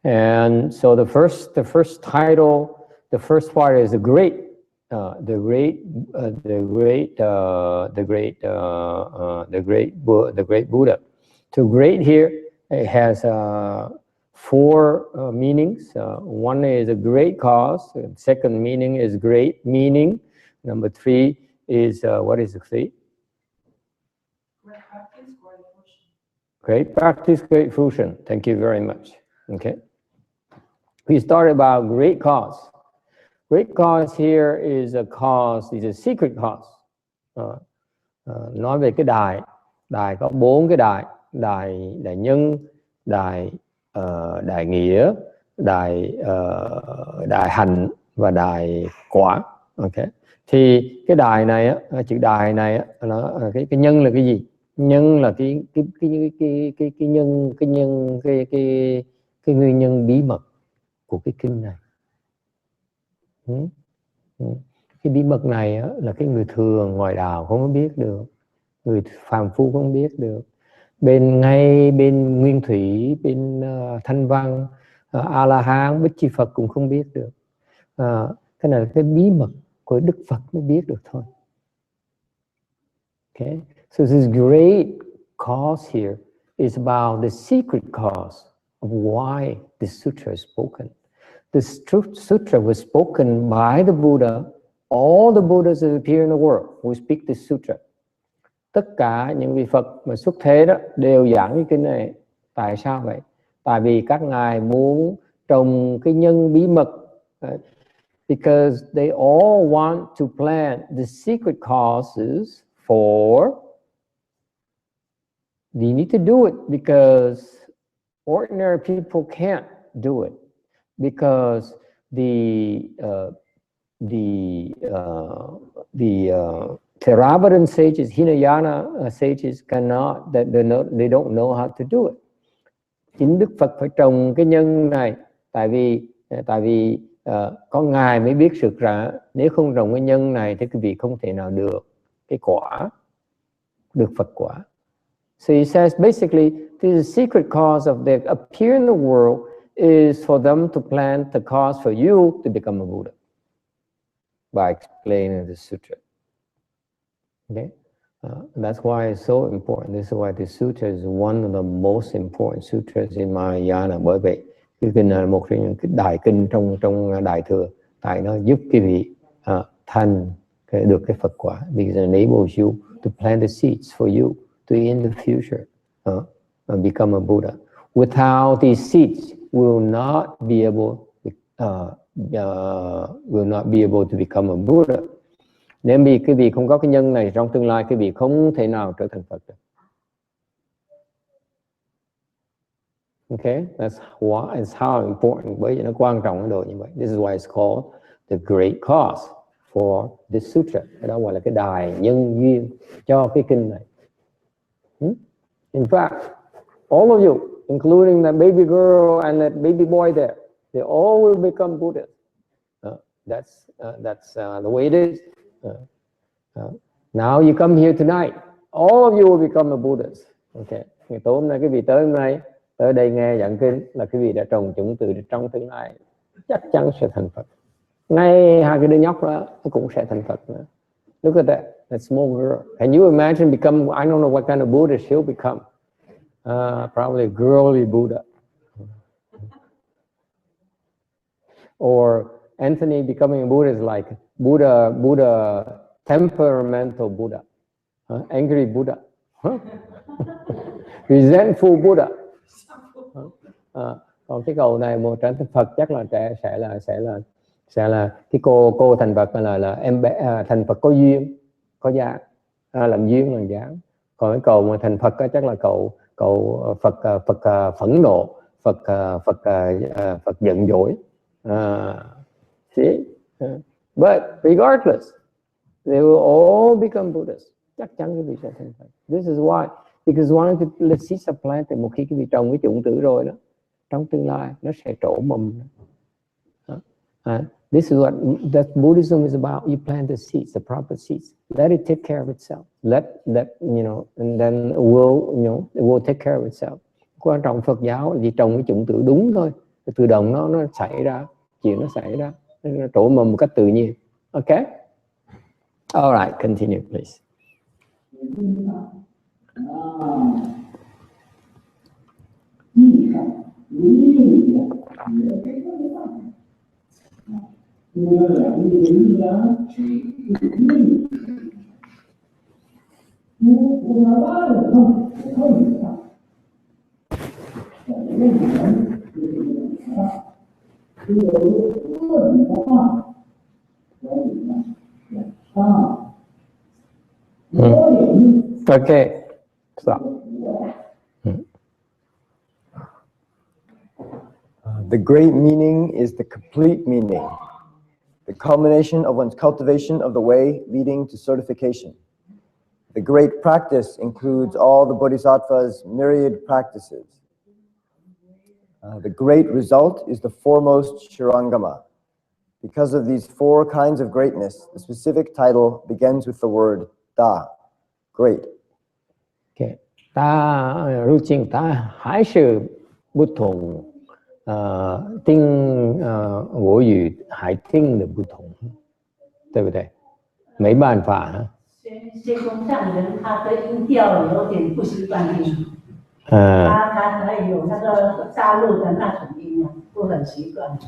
And so the first title, the first part is the great Buddha. So great here, it has 4 meanings. One is a great cause. The second meaning is great meaning. Number 3 is what is the 3? Great practice, great fruition. Thank you very much. Okay. We start about great cause. Great cause here is a cause, is a secret cause. Nói về cái đài có 4 cái đài nhân, đài nghĩa, đài hành và đài quả. Okay. Thì cái đài này á, chữ đài này á, nó cái nhân là cái gì? Nhân là cái nguyên nhân bí mật của cái kinh này. Cái bí mật này á, là cái người thường ngoại đạo không có biết được, người phàm phu không biết được. Bên nguyên thủy, bên thanh văn, a la hán, bích chi Phật cũng không biết được. Cái này là cái bí mật của Đức Phật mới biết được thôi. Okay, so this great cause here is about the secret cause of why the sutra is spoken. The sutra was spoken by the Buddha. All the Buddhas that appear in the world who speak the sutra. Tất cả những vị Phật mà xuất thế đó đều giảng cái kinh này. Tại sao vậy? Tại vì các ngài muốn trồng cái nhân bí mật. Because they all want to plant the secret causes for. They need to do it because ordinary people can't do it. Because the Theravada sages, Hinayana sages cannot, they don't know how to do it. Chính Đức Phật phải trồng cái nhân này, tại vì có ngài mới biết sự ra. Nếu không trồng cái nhân này thì quý vị không thể nào được cái quả, được Phật quả. So he says basically, this is a secret cause of their appear in the world is for them to plant the cause for you to become a Buddha by explaining the sutra. Okay, that's why it's so important. This is why the sutra is one of the most important sutras in Mahayana. Bởi vậy cái kinh là một trong những cái đại kinh trong đại thừa, tại nó giúp quý vị được cái Phật quả. Because it enables you to plant the seeds for you to in the future become a Buddha. Without these seeds, will not be able to become a Buddha. Nếu vì quý vị không có cái nhân này, trong tương lai quý vị không thể nào trở thành Phật được. Okay, that's why it's how important. Bởi vì nó quan trọng ở độ như vậy. This is why it's called the great cause for this sutra. Cái đó gọi là cái đài nhân duyên cho cái kinh này. In fact, all of you, including that baby girl and that baby boy there, they all will become Buddhas. That's the way it is. Now you come here tonight, all of you will become a Buddhas. Okay. Ngày tối hôm nay quý vị tới hôm nay tới đây nghe giảng kinh là quý vị đã trồng chủng từ trong tương lai chắc chắn sẽ thành Phật. Ngay 2 cái đứa nhóc đó nó cũng sẽ thành Phật nữa. Look at that small girl. Can you imagine become? I don't know what kind of Buddha she'll become. Probably a girly Buddha. Or Anthony becoming a Buddha is like Buddha, temperamental Buddha, angry Buddha, resentful Buddha. Còn cái cầu này một trở thành Phật chắc là sẽ là cái cô thành Phật là em bé thành Phật có duyên, có dáng, làm duyên làm dáng. Còn cái cầu mà thành Phật chắc là cầu Phật phẫn nộ, Phật giận dỗi. See, but regardless, they will all become Buddhas. Chắc chắn cái vị sẽ thành Phật. This is why, because one of the seeds are planted. Một khi cái vị trồng cái chủng tử rồi đó, trong tương lai nó sẽ trổ mầm. This is what that Buddhism is about. You plant the seeds, the proper seeds. Let it take care of itself. Let you know, and then it will take care of itself. Quan trọng Phật giáo là chỉ trồng cái chủng tử đúng thôi. cái tự động nó xảy ra, chuyện nó xảy ra, nó trổ mầm một cách tự nhiên. Okay. All right, continue please. Okay, stop. The great meaning is the complete meaning, the culmination of one's cultivation of the way leading to certification. The great practice includes all the Bodhisattva's myriad practices. The great result is the foremost Shurangama. Because of these four kinds of greatness, the specific title begins with the word Da, great. Okay. Ta lưu trình ta hải sự bút thùng tinh ngũ语海听的不同，对不对？没办法啊。先空上人他的音调有点不习惯听，他可以有那个大陆的那种音啊，不很习惯。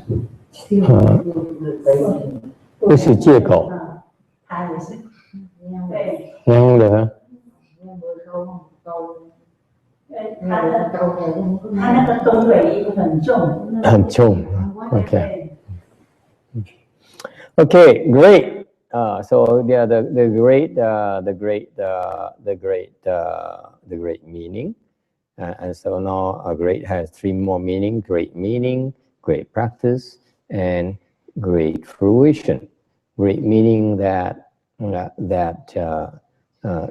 不是借口。他也是，对。的。他那个东北音很重。很重。Okay. Okay, great. So yeah, the great meaning, and so now great has three more meaning: great meaning, great practice, and great fruition. Great meaning that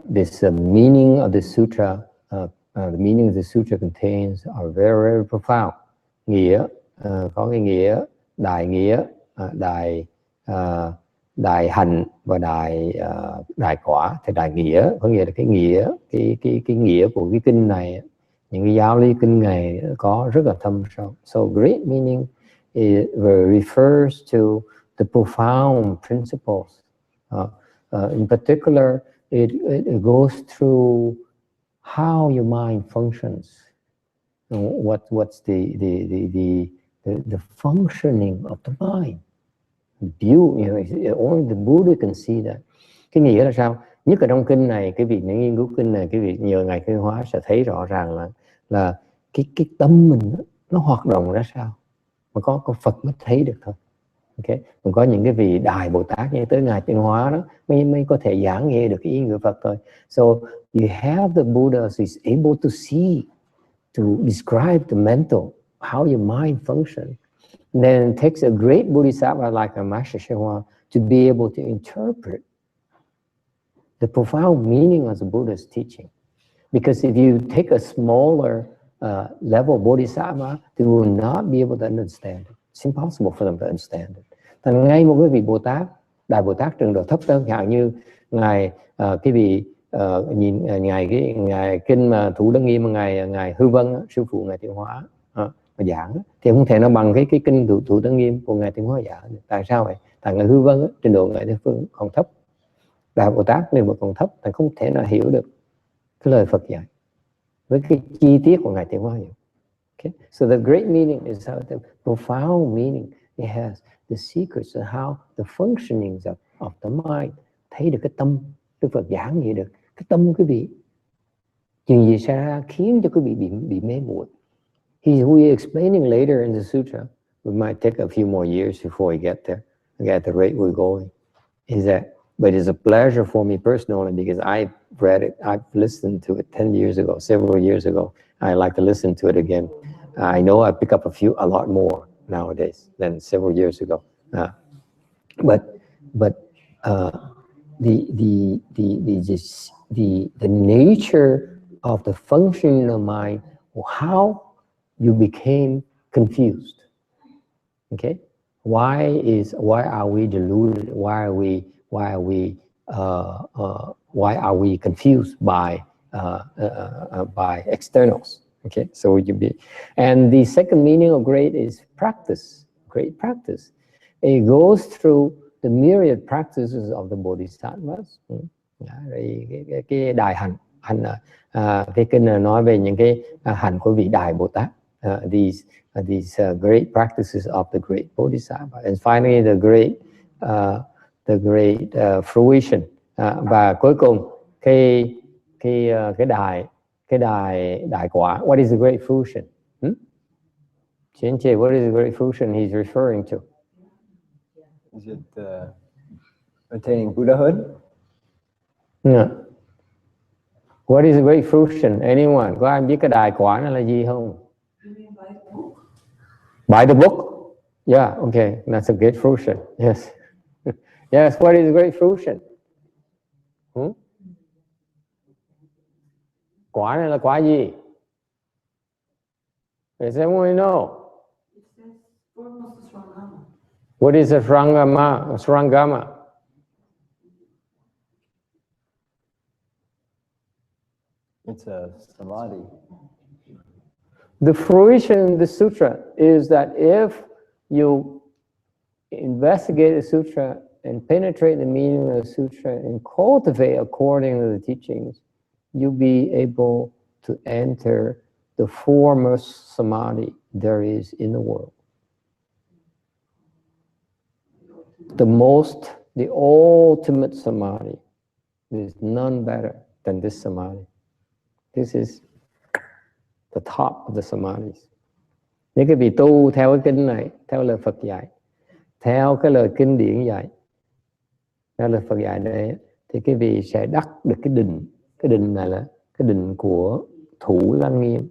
this meaning of the sutra, the meaning of the sutra contains are very, very profound. Nghĩa có cái nghĩa đại nghĩa, đại hành và đại quả. Thì đại nghĩa có nghĩa là cái nghĩa, cái nghĩa của cái kinh này, những cái giáo lý kinh này có rất là thâm sâu. So great meaning refers to the profound principles. In particular, it goes through how your mind functions. What's the functioning of the mind? Only the Buddha can see that. Cái nghĩa là sao? Nhất ở trong kinh này, cái vị nghiên cứu kinh này, cái vị nhờ ngài khai hóa sẽ thấy rõ ràng là cái tâm mình nó hoạt động ra sao. Mà có Phật mới thấy được thôi. Okay. Còn có những cái vị đại Bồ Tát như tới ngài khai hóa đó mới có thể giảng nghe được cái ý nghĩa Phật thôi. So you have the Buddha who is able to see, to describe the mental, how your mind functions. And then it takes a great Bodhisattva like a Master Shehua to be able to interpret the profound meaning of the Buddha's teaching. Because if you take a smaller level Bodhisattva, they will not be able to understand it. It's impossible for them to understand it. Thành ngay một cái vị Bồ Tát, đại Bồ Tát trình độ thấp hơn, chẳng như ngài cái vị nhìn ngài kinh mà Thủ Lăng Nghiêm mà ngài Hư Vân, sư phụ ngài Thiện Hóa mà giảng thì không thể nào bằng cái kinh Thủ Lăng Nghiêm của ngài Thiện Hóa giảng. Tại sao vậy? Tại ngài Hư Vân trình độ ngài Thiện Phương còn thấp, đại Bồ Tát nên mà còn thấp, thành không thể nào hiểu được cái lời Phật dạy với cái chi tiết của ngài Thiện Hóa hiểu. Okay? So the great meaning is how the profound meaning it has the secrets of how the functionings of the mind. Thấy được cái tâm, Đức Phật giảng vậy được cái tâm quý vị chuyện gì xảy ra khiến cho quý vị bị mê muội. We are explaining later in the sutra. We might take a few more years before we get there. At the rate we're going, is that? But it's a pleasure for me personally because I've read it, I've listened to it 10 years ago, several years ago. I like to listen to it again. I know I pick up a lot more nowadays than several years ago. But the nature of the functioning of mind, how you became confused. Okay, why are we deluded? Why are we confused by externals? Okay, so you be, and the second meaning of great is practice. Great practice. It goes through the myriad practices of the bodhisattvas. Cái đại hành cái kinh là nói về những cái hành của vị đại Bồ Tát. These great practices of the great bodhisattva, and finally the great fruition. Và cuối cùng cái đại quả. What is the great fruition? Chenche, what is the great fruition he's referring to? Is it attaining Buddhahood? No. What is the great fruition? Anyone? Có ai biết cái đại quả nó là gì không? Buy the book? Yeah, okay. That's a great fruition. Yes. Yes, what is the great fruition? Quả này là quả gì? Does anyone know? What is a Shurangama? It's a Samadhi. The fruition in the sutra is that if you investigate the sutra and penetrate the meaning of the sutra and cultivate according to the teachings, you'll be able to enter the foremost samadhi there is in the world. The ultimate samadhi. There's none better than this samadhi. This is the top of the samadhis. Nếu cái vị tu theo cái kinh này, theo lời Phật dạy, theo cái lời kinh điển dạy, theo lời Phật dạy này, thì cái vị sẽ đắc được cái định. Cái định này là cái định của Thủ Lăng Nghiêm.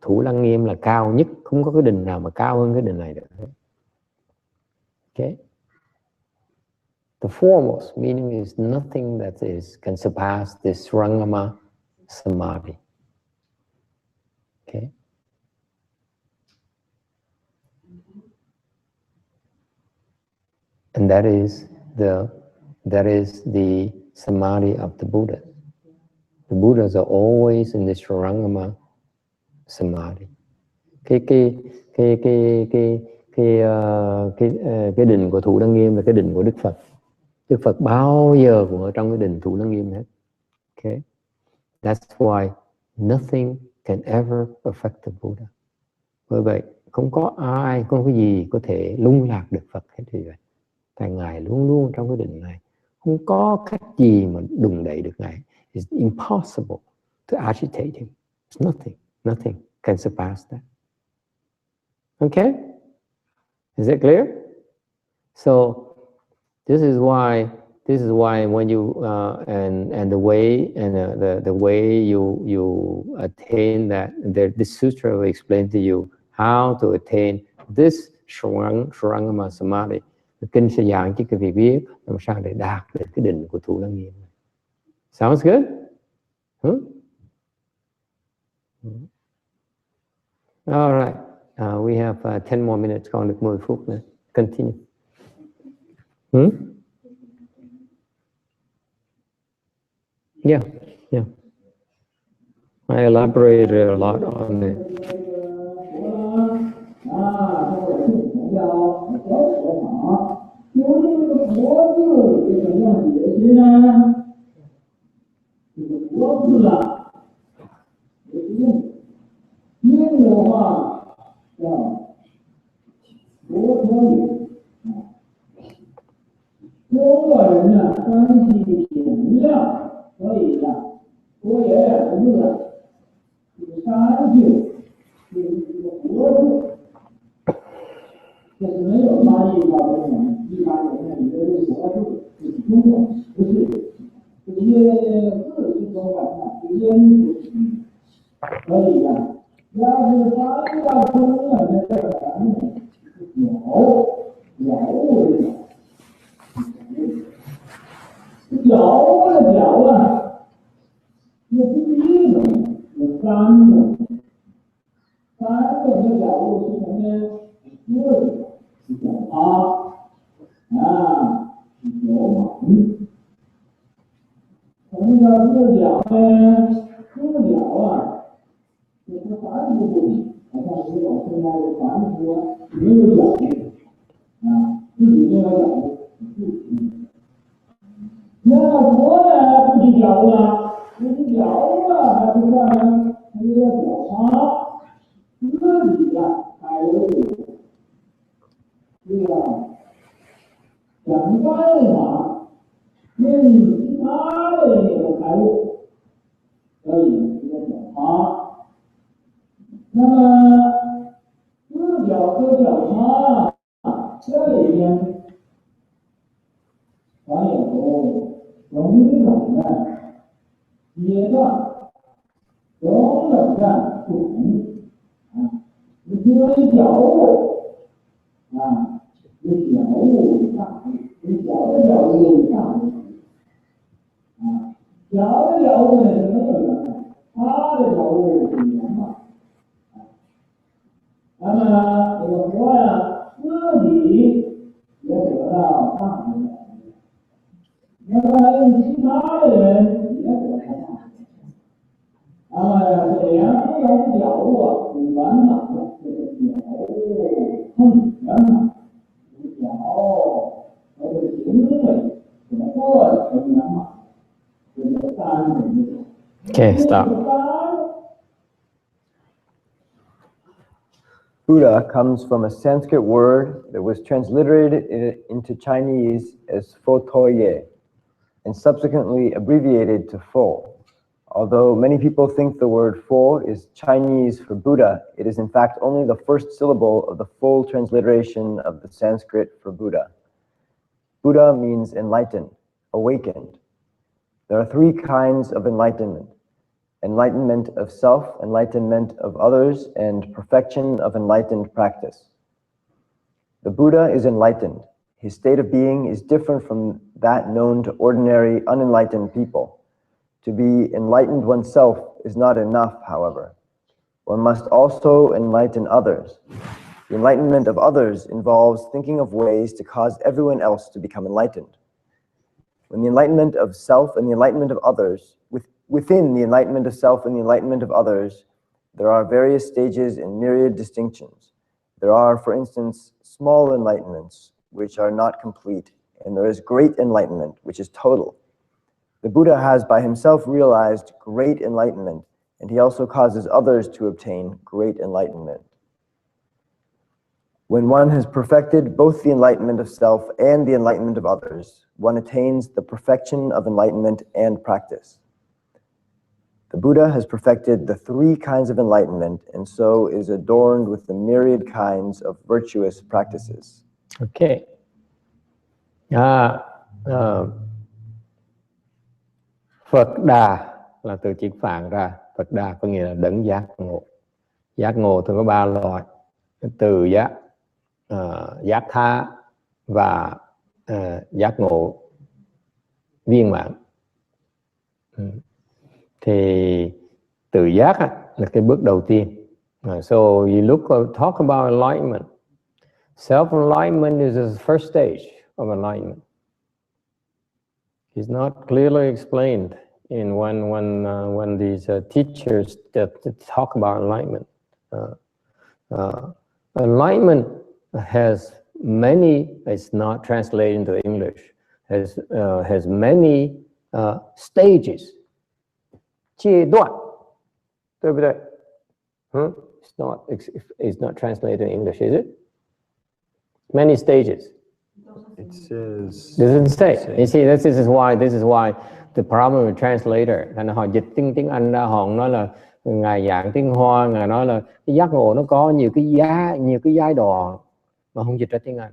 Thủ Lăng Nghiêm là cao nhất, không có cái định nào mà cao hơn cái định này được. Okay. The foremost meaning is nothing that can surpass this Shurangama Samadhi. Okay. And that is the samadhi of the Buddha. The Buddhas are always in the Shurangama Samadhi. Cái định của Thủ Lăng Nghiêm là cái định của Đức Phật. Đức Phật bao giờ cũng ở trong cái định Thủ Lăng Nghiêm hết. Okay. That's why nothing can ever affect the Buddha. Bởi vậy không có ai, không có gì có thể lung lạc được Phật hết thì vậy. Tại Ngài luôn luôn trong cái định này, không có cách gì mà đùn đẩy được Ngài. It's impossible to agitate him. It's nothing can surpass that. Okay? Is it clear? So this is why when you and the way you attain that, this sutra will explain to you how to attain this Shurangama Samadhi. Kinh sẽ giảng cho quý vị biết làm sao để đạt được cái định của Thủ Lăng Nghiêm. Sounds good? All right. We have 10 more minutes. Còn được 10 phút nữa. Continue. Yeah. I elaborated a lot on it. Okay, stop. Buddha comes from a Sanskrit word that was transliterated into Chinese as Fotoye and subsequently abbreviated to Fo. Although many people think the word Fo is Chinese for Buddha, it is in fact only the first syllable of the full transliteration of the Sanskrit for Buddha. Buddha means enlightened, awakened. There are three kinds of enlightenment: enlightenment of self, enlightenment of others, and perfection of enlightened practice. The Buddha is enlightened. His state of being is different from that known to ordinary unenlightened people. To be enlightened oneself is not enough, however. One must also enlighten others. The enlightenment of others involves thinking of ways to cause everyone else to become enlightened. When the enlightenment of self and the enlightenment of others, within the enlightenment of self and the enlightenment of others, there are various stages and myriad distinctions. There are, for instance, small enlightenments, which are not complete, and there is great enlightenment, which is total. The Buddha has by himself realized great enlightenment, and he also causes others to obtain great enlightenment. When one has perfected both the enlightenment of self and the enlightenment of others, one attains the perfection of enlightenment and practice. The Buddha has perfected the three kinds of enlightenment and so is adorned with the myriad kinds of virtuous practices. Okay. Phật Đà là từ chữ Phạn ra. Phật Đà có nghĩa là đấng giác ngộ. Giác ngộ thường có ba loại: từ giác, giác tha và giác ngộ viên mãn. Thì từ giác là cái bước đầu tiên. So you talk about enlightenment. Self-enlightenment is the first stage of enlightenment. It's not clearly explained in when these teachers that talk about enlightenment. Enlightenment has many. It's not translated into English. Has many stages. 阶段，对不对？It's not translated in English, is it? Many stages. It says. Doesn't say. You see, this is why the problem with translator. Thành họ dịch tiếng Anh ra, họ nói là ngài giảng tiếng Hoa, ngài nói là cái giác ngộ nó có nhiều cái giai đoạn mà không dịch ra tiếng Anh.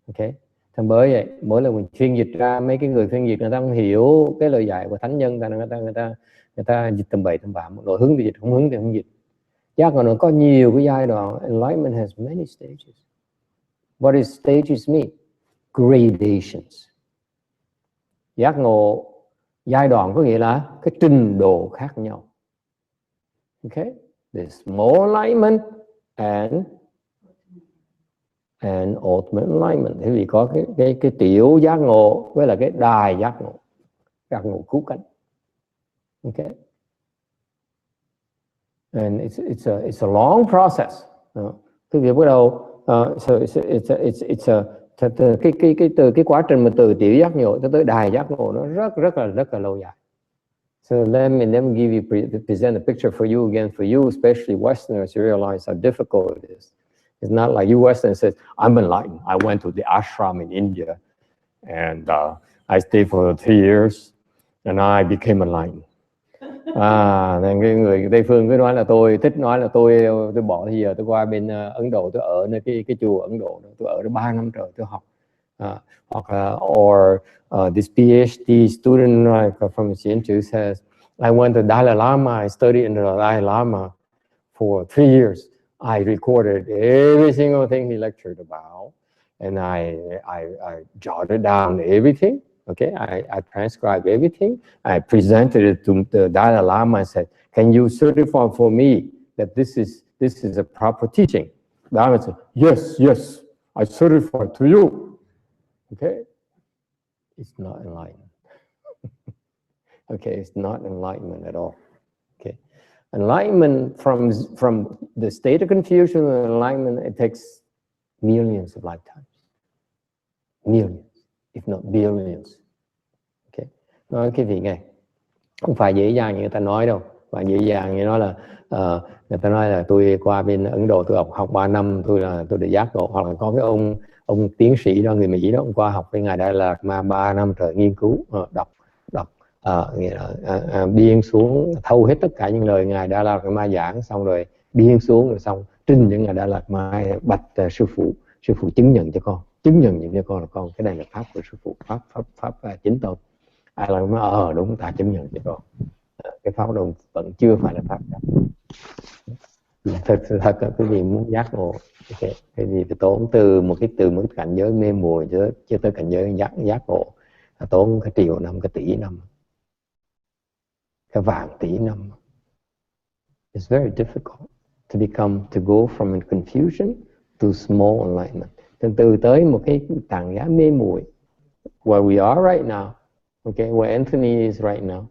Ok. Thành bởi vậy, mỗi lần mình phiên dịch ra, mấy cái người phiên dịch người ta không hiểu cái lời dạy của thánh nhân, người ta dịch tầm bậy tầm bạ, nội hứng thì dịch, không hứng thì không dịch. Giác ngộ nó có nhiều cái giai đoạn. Enlightenment has many stages. What does stages mean? Gradations. Giác ngộ giai đoạn có nghĩa là cái trình độ khác nhau. Okay? There's small enlightenment and ultimate enlightenment. Thế vì có cái tiểu giác ngộ với là cái đài giác ngộ cứu cánh. Okay? and it's a long process. Cái việc bắt đầu từ cái quá trình mà từ tiểu giác ngộ cho tới đài giác ngộ nó rất là lâu dài. So let me give you present a picture for you again. For you, especially Westerners, you realize how difficult it is. It's not like you Westerners says, I'm enlightened. I went to the ashram in India and I stayed for 3 years and I became enlightened. Nên cái người Tây phương cứ nói là tôi thích nói là tôi bỏ thì giờ tôi qua bên Ấn Độ, tôi ở nơi cái chùa Ấn Độ, tôi ở đó 3 năm trời tôi học. Hoặc or this PhD student from Xianzhou says, I went to Dalai Lama, I studied under the Dalai Lama for 3 years. I recorded every single thing he lectured about, and I jotted down everything. Okay, I transcribed everything. I presented it to the Dalai Lama and said, "Can you certify for me that this is a proper teaching?" The Lama said, "Yes, I certify to you." Okay, it's not enlightenment. Okay, it's not enlightenment at all. Okay, enlightenment from the state of confusion and enlightenment, it takes millions of lifetimes, millions, if not billions. Okay, nói cái việc này không phải dễ dàng như người ta nói đâu, và dễ dàng như nói là người ta nói là tôi qua bên Ấn Độ tôi học 3 năm tôi được giác ngộ, hoặc là có cái ông tiến sĩ đó, người Mỹ đó, ông qua học với ngài Đà Lạt Ma 3 năm trời nghiên cứu đọc biên xuống thâu hết tất cả những lời ngài Đà Lạt Ma giảng, xong rồi biên xuống rồi xong trình cho ngài Đà Lạt Ma bạch sư phụ chứng nhận cho con là con cái này là pháp của sư phụ, pháp chính tôn. Ai là nói đúng, ta chứng nhận cho con. Cái pháp đó vẫn chưa phải là pháp đó. Thật là cái gì muốn giác ngộ, cái gì phải tốn từ một cảnh giới mê muội cho tới cảnh giới giác ngộ, tốn cái triệu năm, cái tỷ năm, cái vạn tỷ năm. It's very difficult to go from confusion to small enlightenment. Từ tới một cái tảng đá mê muội, where we are right now, okay, where Anthony is right now,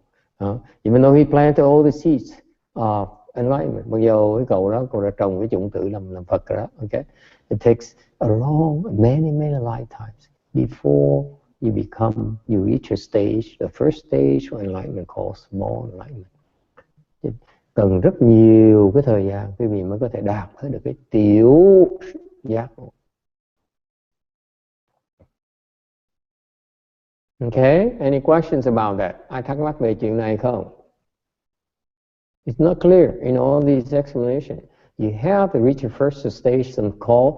even though he planted all the seeds of enlightenment, mặc dù cái cậu đã trồng cái chủng tử làm Phật rồi đó, okay, it takes a long, many lifetimes before you reach a stage, the first stage of enlightenment called small enlightenment. Cần rất nhiều cái thời gian quý vị mới có thể đạt tới được cái tiểu giác ngộ. Okay, any questions about that? Ai thắc mắc về chuyện này không? It's not clear in all these explanations. You have to reach a first stage called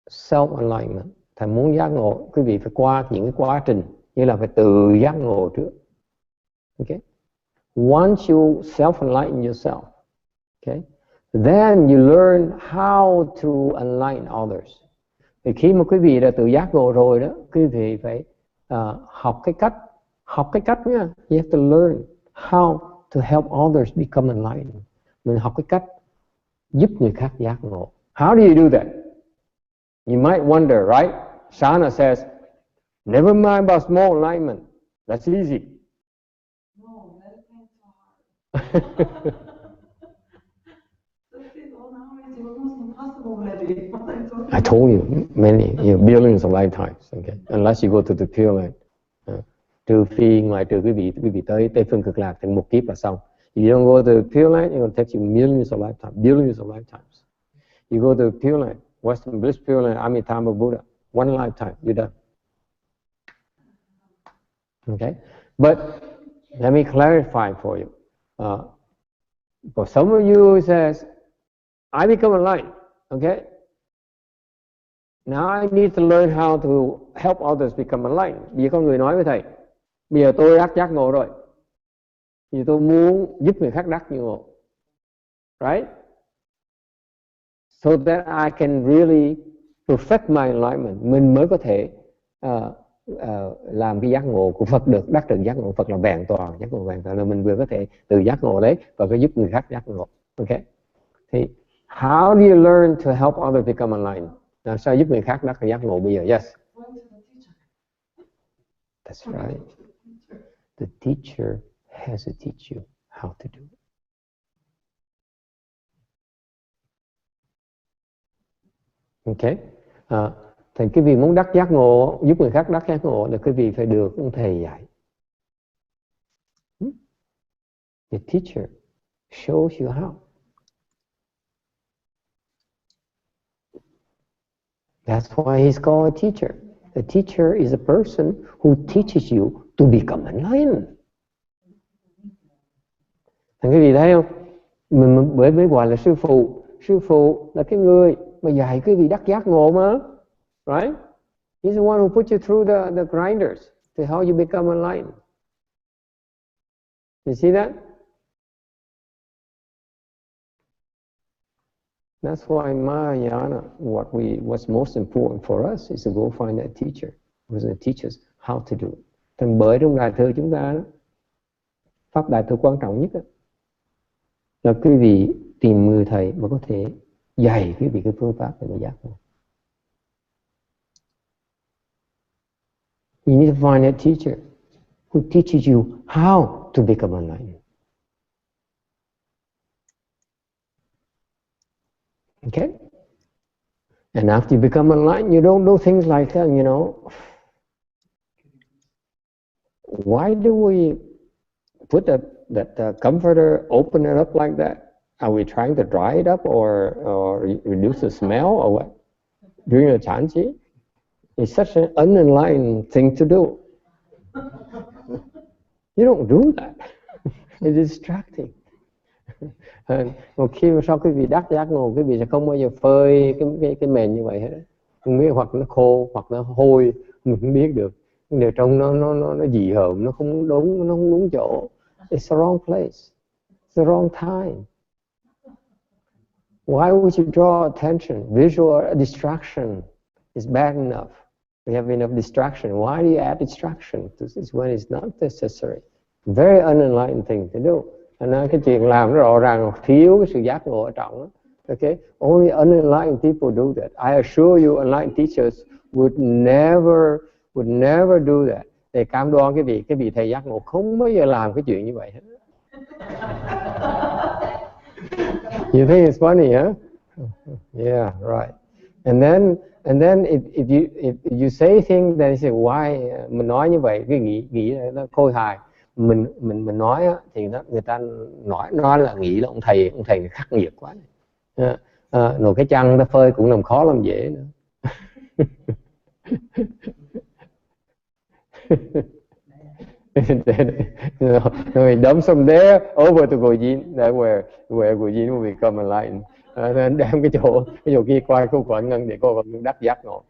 self-enlightenment. Thầy muốn giác ngộ, quý vị phải qua những cái quá trình như là phải tự giác ngộ trước. Okay? Once you self-enlighten yourself, okay, then you learn how to enlighten others. Thì khi mà quý vị đã tự giác ngộ rồi đó, quý vị phải học cái cách nhá. You have to learn how to help others become enlightened. Mình học cái cách giúp người khác giác ngộ. How do you do that? You might wonder, right? Shana says, never mind about small enlightenment. That's easy. No, that's not so hard. It's almost impossible already. I told you many, billions of lifetimes. Okay, unless you go to the Pure Land. Trừ phi ngoài trừ quý vị tới Tây Phương Cực Lạc thì một kiếp là xong. If you don't go to the Pure Land, it will take you millions of lifetimes, billions of lifetimes. You go to the Pure Land, Western Bliss Pure Land, Amitabha Buddha, one lifetime, you're done. Okay, but let me clarify for you. For some of you who says, I become enlightened, okay? Now I need to learn how to help others become enlightened. Vì có người nói với thầy, bây giờ tôi đắc giác ngộ rồi, vì tôi muốn giúp người khác đắc như ngộ, right? So that I can really perfect my enlightenment. Mình mới có thể làm cái giác ngộ của Phật được, đắc được giác ngộ Phật là vẹn toàn, giác ngộ vẹn toàn là mình vừa có thể từ giác ngộ đấy và có giúp người khác giác ngộ. Okay? Thì how do you learn to help others become enlightened? Làm sao giúp người khác đắc được giác ngộ bây giờ? Yes. That's right. The teacher has to teach you how to do it. Ok. Thì quý vị muốn đắc giác ngộ, giúp người khác đắc giác ngộ là quý vị phải được ông thầy dạy. The teacher shows you how. That's why he's called a teacher. A teacher is a person who teaches you to become enlightened. Thành quý vị thấy không? Mình bởi mới gọi là sư phụ. Sư phụ là cái người mà dạy quý vị đắc giác ngộ mà. Right? He's the one who put you through the grinders to how you become enlightened. You see that? That's why Mahayana, what's most important for us is to go find that teacher who's going to teach us how to do it. Thành bởi trong đại thừa chúng ta đó, pháp đại thừa quan trọng nhất đó, là quý vị tìm người thầy mà có thể dạy quý vị cái phương pháp để mà giác ngộ. You need to find that teacher who teaches you how to become enlightened. Okay? And after you become enlightened, you don't do things like that, you know. Why do we put that comforter, open it up like that? Are we trying to dry it up or reduce the smell or what? During the chanchi? It's such an unenlightened thing to do. You don't do that. It's distracting. Một khi mà sau quý vị đắc giác ngộ, quý vị sẽ không bao giờ phơi cái mền như vậy hết. Không biết, hoặc nó khô hoặc nó hôi, mình không biết được. Điều trong nó dị hợm, nó không đúng chỗ. It's the wrong place. It's the wrong time. Why would you draw attention? Visual distraction is bad enough. We have enough distraction. Why do you add distraction? This is when it's not necessary. Very unenlightened thing to do. Nên cái chuyện làm nó rõ ràng thiếu cái sự giác ngộ ở trọng đó. Okay? Only unenlightened people do that. I assure you, enlightened teachers would never do that. Để cam đoan cái vị thầy giác ngộ không bao giờ làm cái chuyện như vậy hết. You think it's funny, huh? Yeah, right. And then if you say things that you say why, mình nói như vậy cái nghĩ nó khôi hài. Mình nói á, thì người ta nói là nghĩ là ông thầy khắc nghiệt quá. Rồi cái chăn nó phơi cũng làm khó làm dễ nữa. We dump some there over to Gojin. That where Gojin will become enlightened. Nên đem cái chỗ kia qua khu quận ngân để cô còn đắc giác ngộ.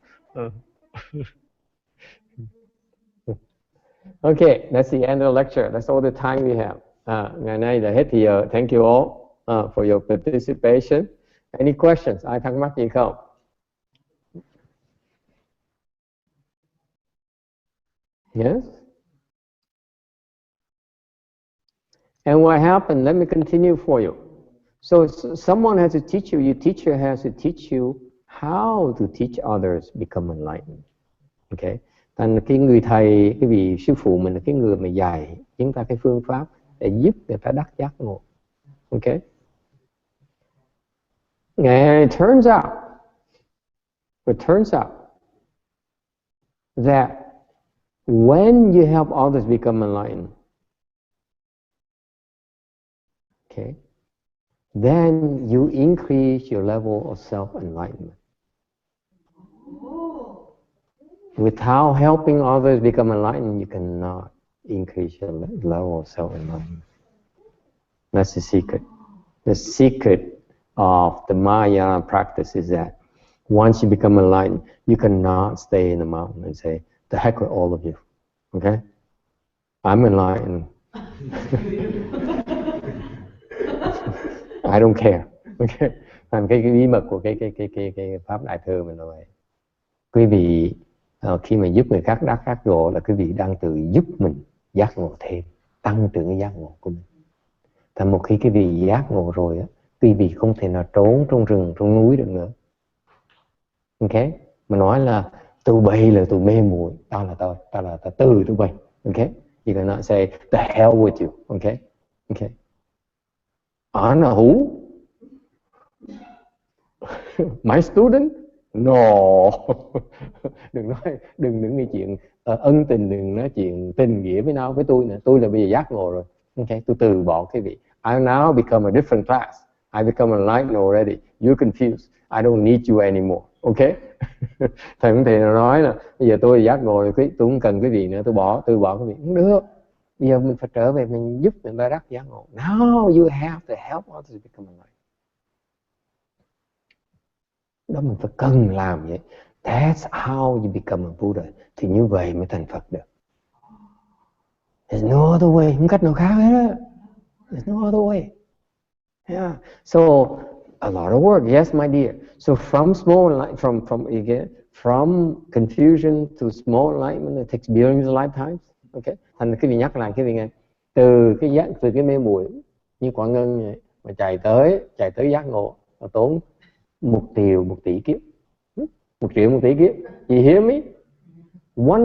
Okay, that's the end of the lecture. That's all the time we have. Ngày nay là hết thì giờ. Thank you all for your participation. Any questions? Ai thắc mắc gì không? Yes? And what happened? Let me continue for you. So someone has to teach you. Your teacher has to teach you how to teach others become enlightened. Okay? Thành cái người thầy, cái vị sư phụ mình là cái người mà dạy chúng ta cái phương pháp để giúp người ta đắc giác ngộ. Okay? And it turns out that when you help others become enlightened, okay, then you increase your level of self-enlightenment. Without helping others become enlightened, you cannot increase your level of self-enlightenment. That's the secret. The secret of the Mahayana practice is that once you become enlightened, you cannot stay in the mountain and say, the heck with all of you. Okay? I'm enlightened. I don't care. Okay? Thành cái bí mật của cái pháp đại thừa mình là vậy. Quý vị khi mà giúp người khác đắc giác ngộ là quý vị đang tự giúp mình giác ngộ thêm, tăng trưởng cái giác ngộ của mình. Thành một khi quý vị giác ngộ rồi á, quý vị không thể nào trốn trong rừng, trong núi được nữa. Ok? Mà nói là tụi bay là tụi mê muội, tao là từ tụi bay. Ok? You cannot say the hell with you. Ok? Ok? I'm a who? My student? No. đừng nói chuyện ân tình, đừng nói chuyện tình nghĩa với nhau với tôi nữa. Tôi là bây giờ giác ngộ rồi. Okay, tôi từ bỏ cái vị. I now become a different class. I become enlightened already. You're confused. I don't need you anymore. Okay? Thầy cũng thể nói là bây giờ tôi giác ngộ rồi, tôi không cần cái vị nữa, tôi từ bỏ cái vị. Không được. Bây giờ mình phải trở về mình giúp người ta đắc giác ngộ. Now you have to help others become enlightened. Đó mình phải cần làm vậy. That's how you become a Buddha. Thì như vậy mới thành Phật được. There's no other way. Không cách nào khác hết. There's no other way. Yeah. So a lot of work. Yes, my dear. So from confusion to small enlightenment, it takes billions of lifetimes. Okay. Thành cái vị nhắc lại cái vị này. Từ cái mê muội như quả ngân vậy, mà chạy tới giác ngộ là tốn 1 triệu 1 tỷ kiếp. 1 triệu 1 tỷ kiếp. You hear me? 1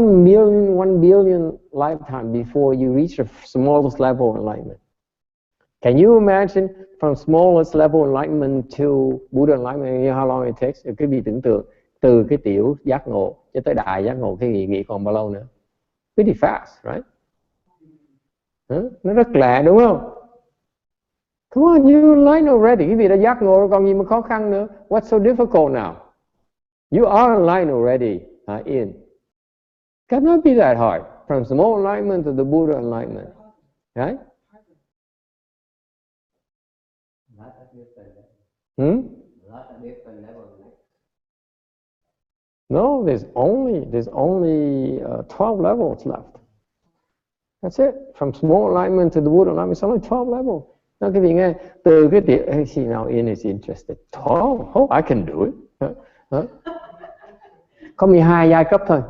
billion lifetime before you reach the smallest level of enlightenment. Can you imagine from smallest level enlightenment to Buddha enlightenment, how long it takes? Cái vị tưởng tượng từ cái tiểu giác ngộ cho tới đại giác ngộ, cái nghĩ còn bao lâu nữa? Pretty fast, right? Nó rất lạ đúng không? Come on, you enlightened already. Cái vị đã giác ngộ rồi, còn gì mà khó khăn nữa? What's so difficult now? You are enlightened already. Cannot be that hard. From small enlightenment to the Buddha enlightenment, right? No, there's only 12 levels left. That's it. From small enlightenment to the Buddha enlightenment, it's only 12 levels. Nó cái gì nghe từ cái tiểu, see now in is interested. 12, oh, I can do it. Có 12 giai cấp thôi.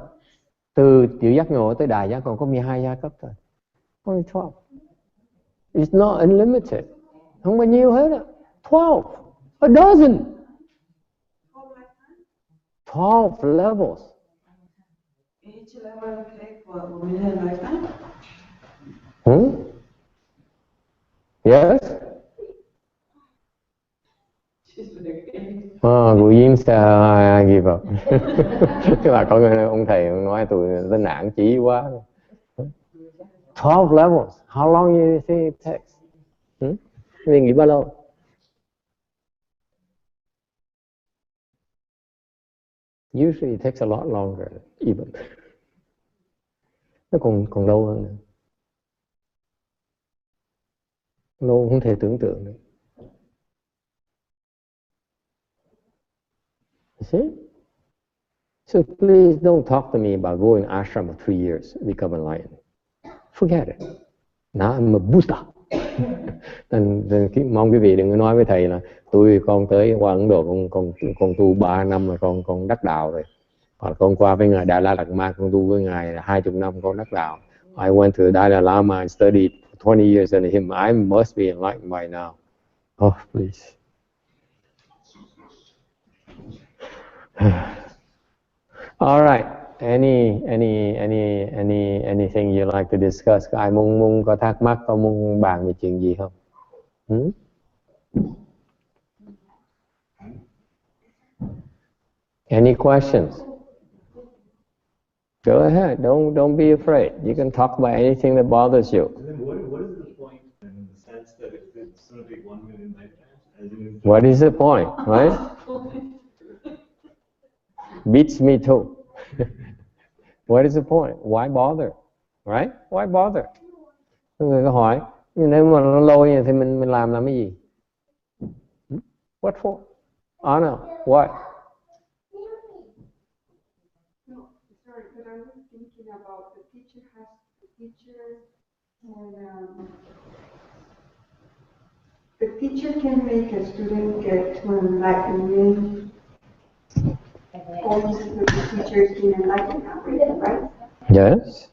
Từ tiểu giác ngộ tới đại giác ngộ có 12 giai cấp thôi. Only 12. It's not unlimited. Không bao nhiêu hết á. 12. A dozen. 12 levels. Each level take for 1 million lifetime? Yes. Ngụ Diên I give up. Cái bà con ông thầy nói tôi tên nản chí quá. 12 levels. How long you think it takes? Mình nghĩ bao lâu? Usually it takes a lot longer even. Nó còn lâu hơn nữa. Lâu không thể tưởng tượng được. You see? So please don't talk to me about going ashram for 3 years, become enlightened. Forget it. Now I'm a Buddha. Mong quý vị đừng có nói với thầy là con tới qua Ấn Độ con tu 3 năm là con đắc đạo rồi. Hoặc con qua với ngài Dalai Lama con tu với ngài 20 năm con đắc đạo. I went to Dalai Lama and studied for 20 years under him. I must be enlightened by now. Oh, please. All right. Anything you like to discuss? Ai muốn có thắc mắc, có muốn bàn về chuyện gì không? Any questions? Go ahead. Don't be afraid. You can talk about anything that bothers you. What is the point in the sense that if it's going to take 1 million lifetimes? What is the point, right? Beats me too. What is the point? Why bother? Right? Why bother? Người có hỏi, nếu mà nó lâu như thì mình làm cái gì? What for? Oh no, what? No, sorry, but I was thinking about the teacher and the teacher can make a student get to enlightenment. Only the teachers can enlighten them, right? Yes.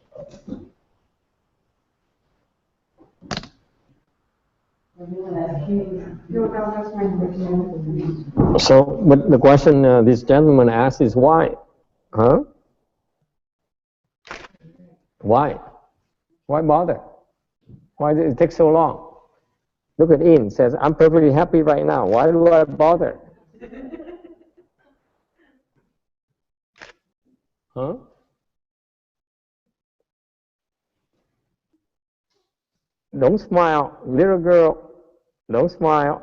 No, that was my question. So, but the question this gentleman asked is why? Huh? Why? Why bother? Why did it take so long? Look at Ian, says, I'm perfectly happy right now. Why do I bother? Huh? Don't smile, little girl. Don't smile.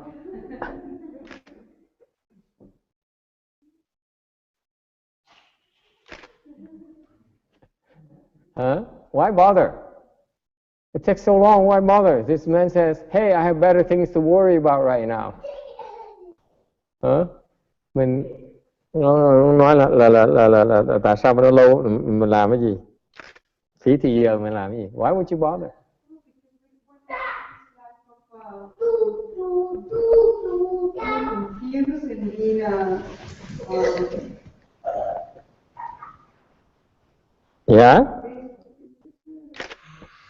Huh? Why bother? It takes so long. Why bother? This man says, "Hey, I have better things to worry about right now." Huh? Mình nó nói là tại sao mà nó lâu, mình làm cái gì? Phí thì giờ mình làm cái gì? Why would you bother? Yeah?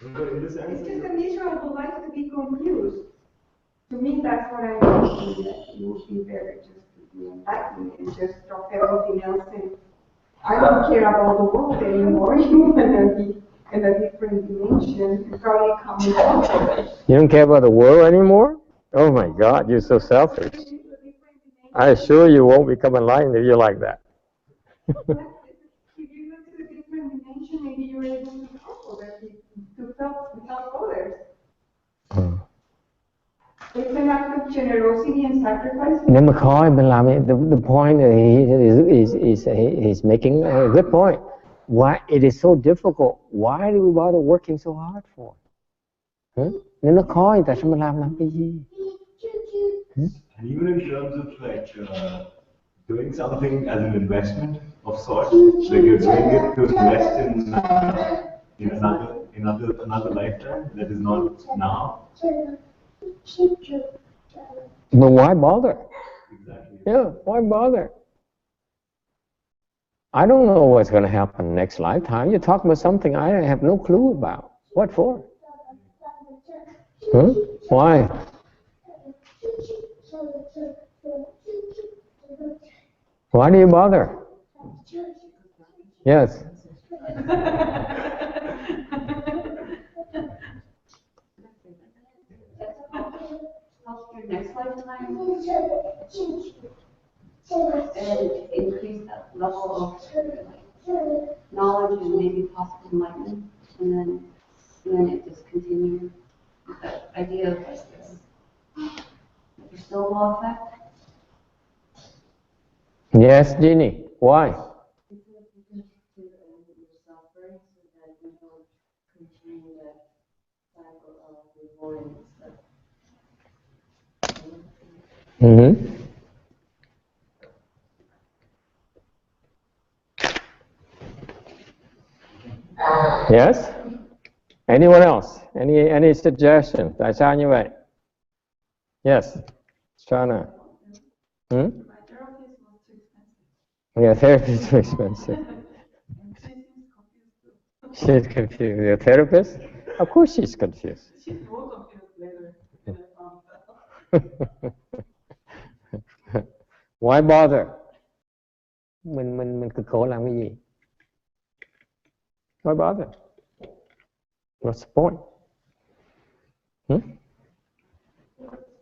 It's just the nature of the life to be confused. To me, that's what I mean. That it would be better just to be enlightened and just drop everything else. And I don't care about the world anymore. You want to be in a different dimension and probably come down. You don't care about the world anymore? Oh my God, you're so selfish. I assure you won't become enlightened if you're like that. If you go to a different dimension, maybe you're able to help others, to help others. It's an act of generosity and sacrifice. Nhưng mà khó mình làm the point he's making a good point. Why it is so difficult? Why do we bother working so hard for? Nếu nó khó thì tại sao mình làm cái gì? And even in terms of like doing something as an investment of sorts, like you're doing it to invest in another lifetime that is not now. But why bother? Exactly. Yeah, why bother? I don't know what's going to happen next lifetime. You're talking about something I have no clue about. What for? Why? Why do you bother? Yes. Help your next lifetime and increase that level of knowledge and maybe possible enlightenment, and then it just continues with that idea of like this snowball effect. Yes, Jeannie. Why? Because you can end your suffering so that you don't continue that cycle of rewarding stuff. Yes? Anyone else? Any suggestion? Tại sao như vậy? Yes. Shana. My therapist was too expensive. Yeah, therapy is too expensive. And she seems confused too. She's confused. Your therapist? Of course she's confused. She's more confused later than I found out. Why bother? Mình cực khổ làm cái gì? Why bother? What's the point?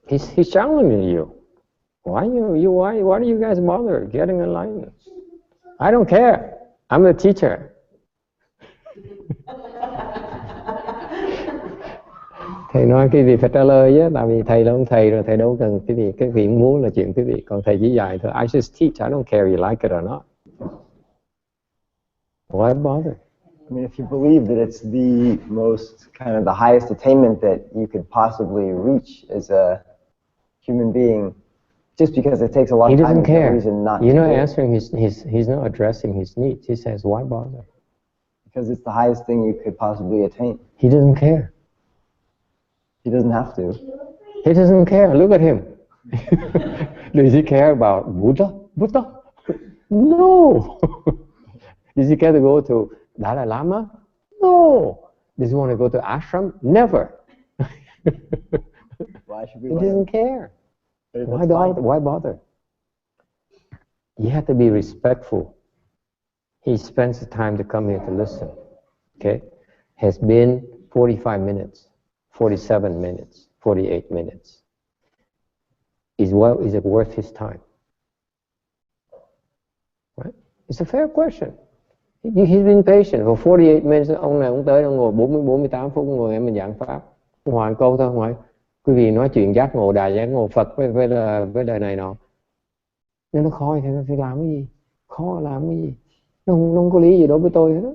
He's challenging you. Why do you guys bother getting enlightened? I don't care. I'm the teacher. Thầy nói cái gì phải trả lời á, tại vì thầy là ông thầy rồi, thầy đâu cần cái vị muốn là chuyện quý vị, còn thầy chỉ dạy thôi. I just teach. I don't care you like it or not. Why bother? I mean, if you believe that it's the most kind of the highest attainment that you could possibly reach as a human being, just because it takes a long he time, doesn't care. Reason not You're to not do it. answering he's not addressing his needs. He says, why bother? Because it's the highest thing you could possibly attain. He doesn't care. He doesn't have to. He doesn't care. Look at him. Does he care about Buddha? No. Does he care to go to Dalai Lama? No. Does he want to go to ashram? Never. Why should we? He doesn't care. Why bother? You have to be respectful. He spends the time to come here to listen. Okay? Has been 45 minutes, 47 minutes, 48 minutes. Is it worth his time? Right? It's a fair question. He's been patient for 48 minutes. Ông này ông tới, ông ngồi 48 phút, ngồi nghe mình giảng pháp. Ông hỏi câu thôi, hỏi quý vị nói chuyện giác ngộ đài, giác ngộ Phật với lời này nọ. Nên nó khó thì nó phải làm cái gì? Khó làm cái gì? Nó không có lý gì đối với tôi hết đó.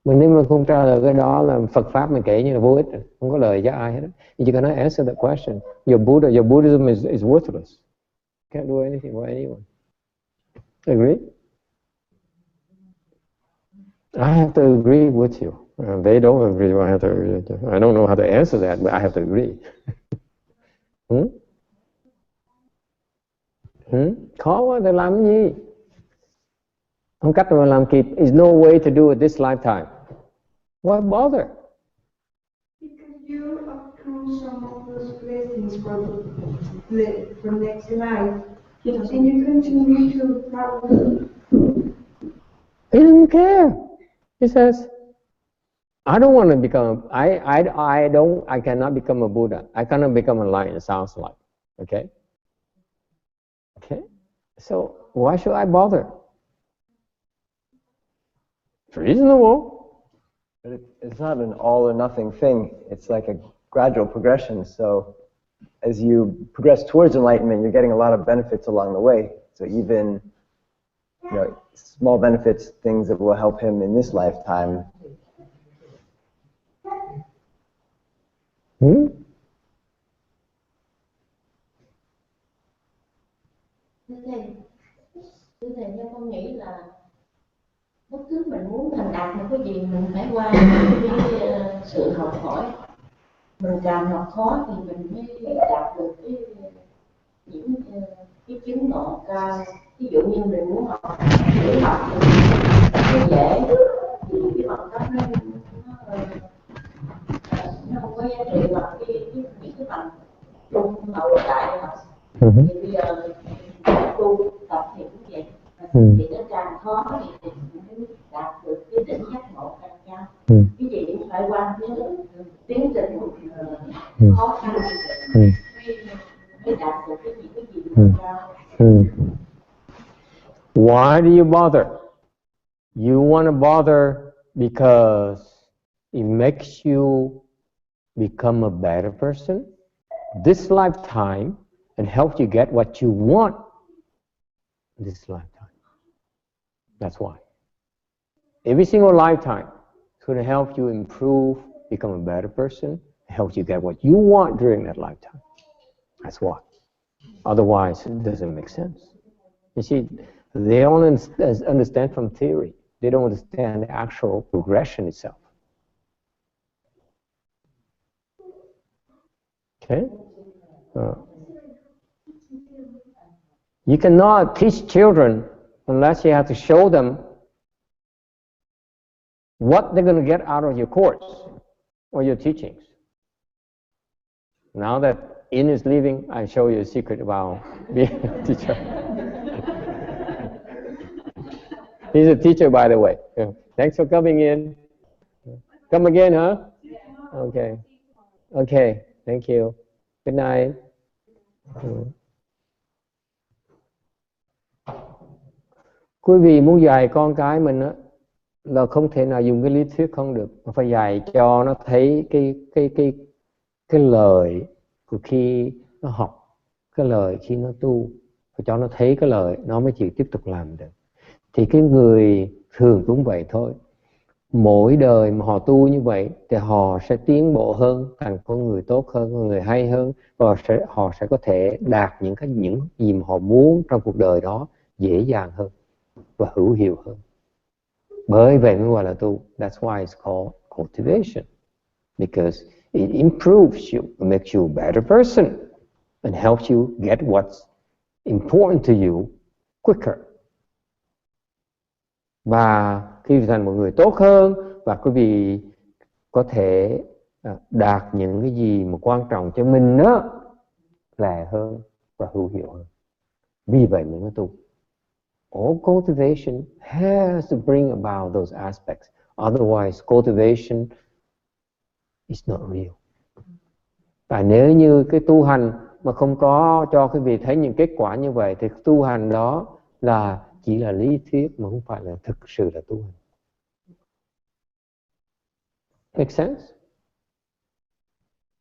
Mình nếu mà không trả lời cái đó là Phật pháp mình kể như là vô ích, không có lời cho ai hết đó. You cannot answer that question. Your Buddhism is worthless. Can't do anything for anyone. Agree? I have to agree with you. They don't agree. I have to agree with you. I don't know how to answer that, but I have to agree. Khó quá, thì làm cái gì? Không cách mà làm kịp. There's no way to do it this lifetime. Why bother? Because you accrue some of those blessings from next life, and you continue to probably. He doesn't care. He says, I don't want to become. I cannot become a Buddha. I cannot become a lion. It sounds like, okay. Okay. So why should I bother? It's reasonable. But it's not an all or nothing thing. It's like a gradual progression. So as you progress towards enlightenment, you're getting a lot of benefits along the way. So even, small benefits, things that will help him in this lifetime. Thưa thầy, theo con nghĩ là bất cứ mình muốn thành đạt một cái gì mình phải qua cái sự học hỏi. Mình càng học khó thì mình mới đạt được những cái chứng ngộ cao. Ví dụ như mình muốn học thì nó dễ, thì cái bằng cấp nó không có giá trị bằng những cái bằng trung học đại học. Thì bây giờ tu tập thì cũng vậy. Thì nó càng khó thì mới đạt được cái đỉnh giác ngộ càng cao. Cái gì cũng phải qua cái tiến trình khó khăn mới đạt được cái gì cao. Why do you bother? You want to bother because it makes you become a better person this lifetime and helps you get what you want this lifetime. That's why. Every single lifetime is going to help you improve, become a better person, help you get what you want during that lifetime. That's why. Otherwise, it doesn't make sense. You see, they only understand from theory. They don't understand the actual progression itself. Okay? You cannot teach children unless you have to show them what they're going to get out of your course or your teachings. Now that In is leaving, I show you a secret about being a teacher. He's a teacher, by the way. Yeah. Thanks for coming in. Come again, huh? Okay. Okay, thank you. Good night. Quý vị muốn dạy con cái mình á, là không thể nào dùng cái lý thuyết không được, mà phải dạy cho nó thấy cái lời của khi nó học, cái lời khi nó tu, phải cho nó thấy cái lời nó mới chịu tiếp tục làm được. Thì cái người thường cũng vậy thôi. Mỗi đời mà họ tu như vậy thì họ sẽ tiến bộ hơn, thành con người tốt hơn, con người hay hơn, và họ sẽ có thể đạt những gì mà họ muốn trong cuộc đời đó dễ dàng hơn và hữu hiệu hơn. Bởi vậy mới gọi là tu. That's why it's called cultivation, because it improves you, it makes you a better person, and helps you get what's important to you quicker. Và khi thành một người tốt hơn, và quý vị có thể đạt những cái gì mà quan trọng cho mình đó lẹ hơn và hữu hiệu hơn. Vì vậy mình mới tu. All cultivation has to bring about those aspects. Otherwise, cultivation is not real. Tại nếu như cái tu hành mà không có cho quý vị thấy những kết quả như vậy, thì tu hành đó là chỉ là lý thuyết mà không phải là thực sự là tu hành. Make sense?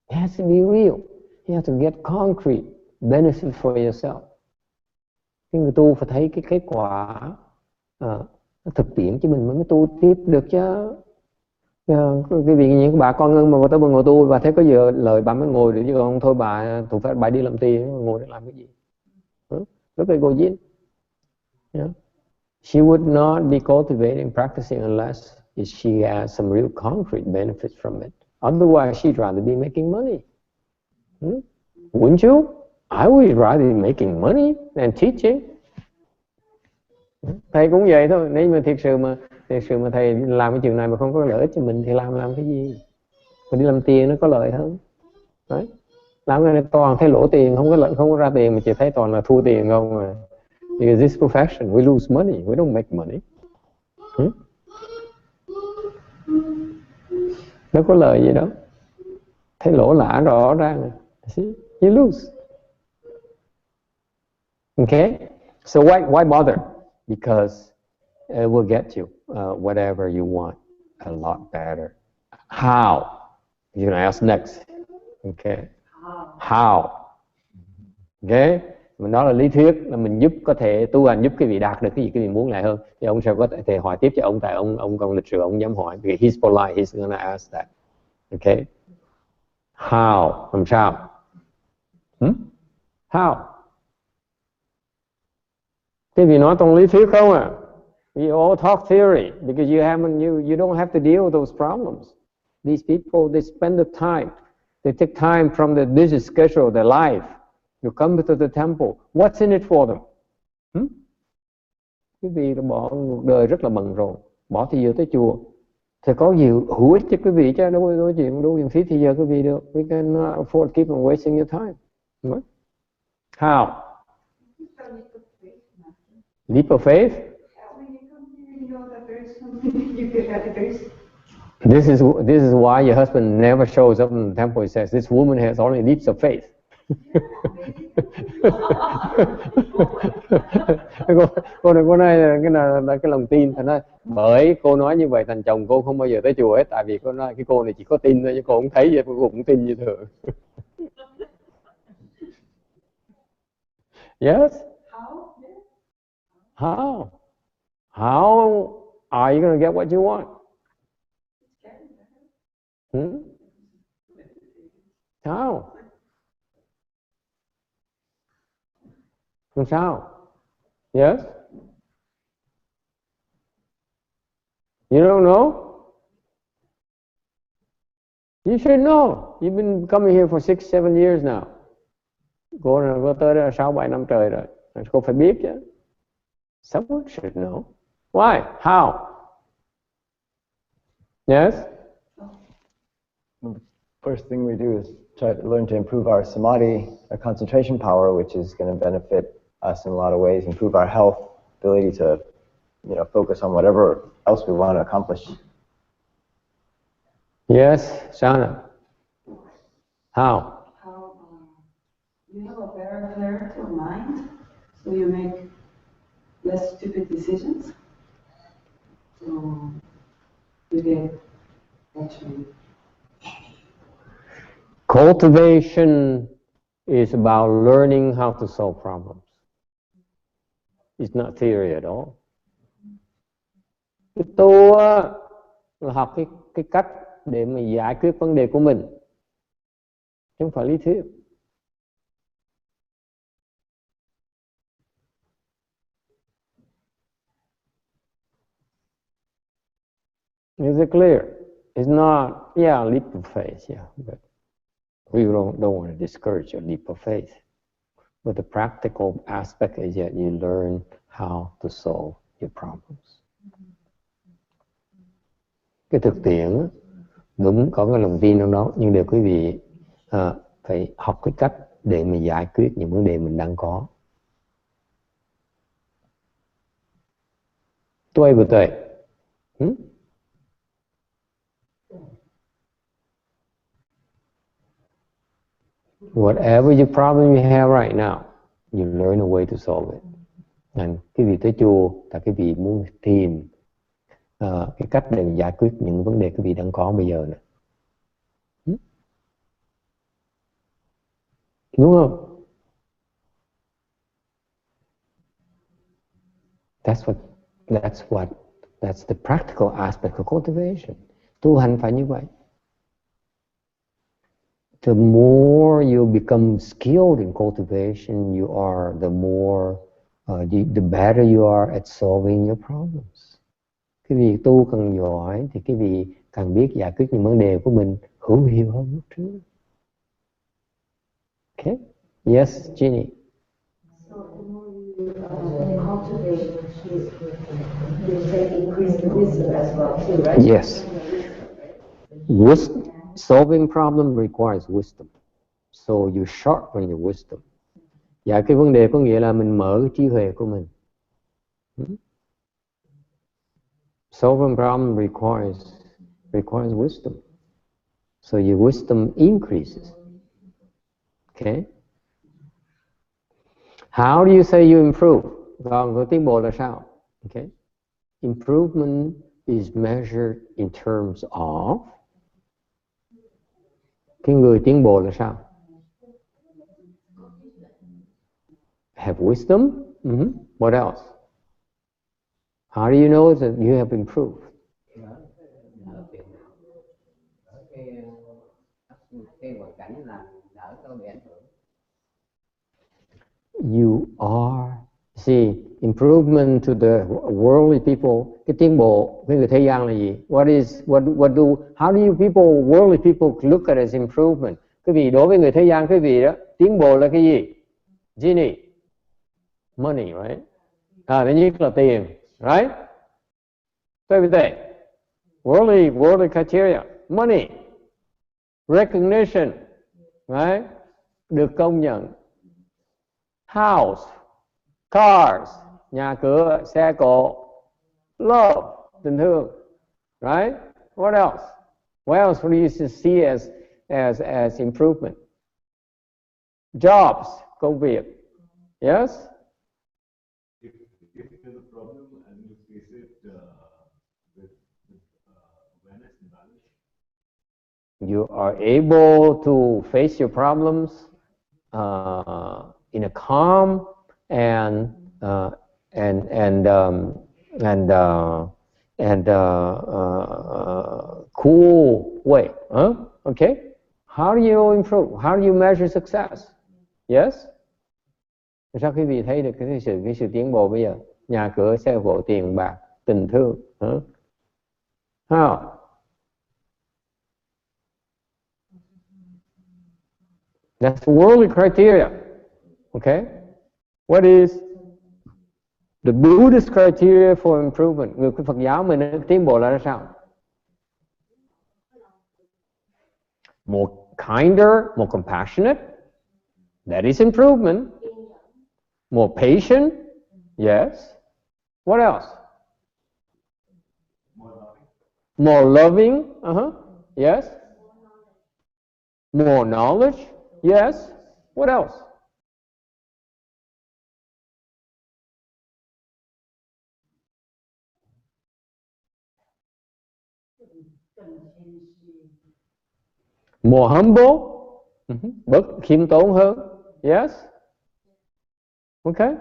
It has to be real. You have to get concrete benefit for yourself. Cái người tu phải thấy cái kết quả thực tiễn cho mình mới tu tiếp được chứ. Cái việc những bà con ngân mà tới bà ngồi tu, bà thấy có giờ lời bà mới ngồi được, chứ còn thôi bà thuộc phải bà đi làm tiền, ngồi để làm cái gì? Look at Gojin. She would not be cultivating, practicing unless she has some real concrete benefits from it. Otherwise, she'd rather be making money. Wouldn't you? I would rather be making money than teaching. Thầy cũng vậy thôi. Nếu mà thiệt sự mà thầy làm cái chuyện này mà không có lợi ích cho mình thì làm cái gì? Mình đi làm tiền nó có lợi hơn. Đấy. Làm cái này toàn thấy lỗ tiền, không có ra tiền, mà chỉ thấy toàn là thua tiền không mà. Because this profession, we lose money, we don't make money. Đâu có lợi gì đâu. Thấy lỗ lã rõ ràng. See? You lose. Okay? So why bother? Because it will get you whatever you want a lot better. How? You're gonna ask next. Okay? How? Okay? Mình nói là lý thuyết, là mình giúp có thể tu hành, giúp cái vị đạt được cái gì cái vị muốn lại hơn. Thì ông sẽ có thể hỏi tiếp cho ông, tại ông còn lịch sự, ông dám hỏi. Because he's polite, he's gonna ask that. Okay? How? Làm sao? How? Cái vị nói trong lý thuyết không à? You all talk theory because you don't have to deal with those problems. These people, they spend the time, they take time from the busy schedule of their life. You come to the temple. What's in it for them? Quý vị bỏ một đời rất là bận rộn, bỏ thì giờ tới chùa thì có gì hữu ích cho quý vị chứ, đâu có chuyện đâu tiền phí thì giờ quý vị được. We cannot afford keep on wasting your time. Right? How? Leap of faith? This is why your husband never shows up in the temple. He says this woman has only leaps of faith. Cô nói là cái lòng tin. Thành ra bởi cô nói như vậy thành chồng cô không bao giờ tới chùa hết, tại vì cô nói cái cô này chỉ có tin thôi chứ cô không thấy vậy, cô cũng tin như thường. Yes. How are you going to get what you want? How? Làm sao? Yes? You don't know? You should know. You've been coming here for 6-7 years now. Cô tới đây 6-7 năm trời rồi. Cô phải biết chứ. Someone should know. Why? How? Yes? The first thing we do is try to learn to improve our Samadhi, our concentration power, which is going to benefit us in a lot of ways, improve our health, ability to, focus on whatever else we want to accomplish. Yes, Shana. How? You have a better clarity of mind, so you make less stupid decisions. So you get actually. Cultivation is about learning how to solve problems. It's not theory at all. Cái tu là học cái cách để mà giải quyết vấn đề của mình, chứ không phải lý thuyết. Is it clear? It's not, leap of faith, but we don't want to discourage your leap of faith. But the practical aspect is that you learn how to solve your problems. Cái thực tiễn đúng có cái lòng tin trong đó, nhưng để quý vị phải học cái cách để mà giải quyết những vấn đề mình đang có. Tuệ vừa tuệ. Whatever your problem you have right now, you learn a way to solve it. Quý vị tới chùa là quý vị muốn tìm cái cách để giải quyết những vấn đề quý vị đang có bây giờ nè. Đúng không? That's the practical aspect of cultivation. Tu hành phải như vậy. The more you become skilled in cultivation, you are, the better you are at solving your problems. Cái vị tu càng giỏi thì cái vị càng biết giải quyết những vấn đề của mình hữu hiệu hơn lúc trước. Okay? Yes, Ginny. So the more you cultivate, you say increase the wisdom as well too, right? Yes. Solving problem requires wisdom. So you sharpen your wisdom. Giải cái vấn đề có nghĩa là mình mở cái trí huệ của mình. Solving problem requires wisdom. So your wisdom increases. Okay? How do you say you improve? Còn có tiến bộ là sao? Okay? Improvement is measured in terms of. Cái người tiến bộ là sao? Have wisdom. What else? How do you know that you have improved? You are, see, improvement to the worldly people. Cái tiến bộ với người thế gian là gì? How do you worldly people look at as improvement? Cái vị đối với người thế gian, cái vị đó, tiến bộ là cái gì? Genie, money, right? Thứ nhất là tiền, right? Everything. Worldly criteria, money, recognition, right? Được công nhận. House, cars, nhà cửa, xe cộ, love, tình thương, right? What else? What else do you see as improvement? Jobs, công việc, yes? If there's a problem and you face it with awareness and balance, you are able to face your problems in a calm and cool way. Okay? How do you improve? How do you measure success? Yes? Sao quý vị thấy được cái sự tiến bộ bây giờ? Nhà cửa, xe cộ, tiền bạc, tình thương. How? That's worldly criteria. Okay? What is the Buddhist criteria for improvement? Người Phật giáo mình tiến bộ là sao? More kinder, more compassionate. That is improvement. More patient. Yes. What else? More loving. Yes. More knowledge. Yes. What else? More humble. Bớt khiêm tốn hơn. Yes. Okay.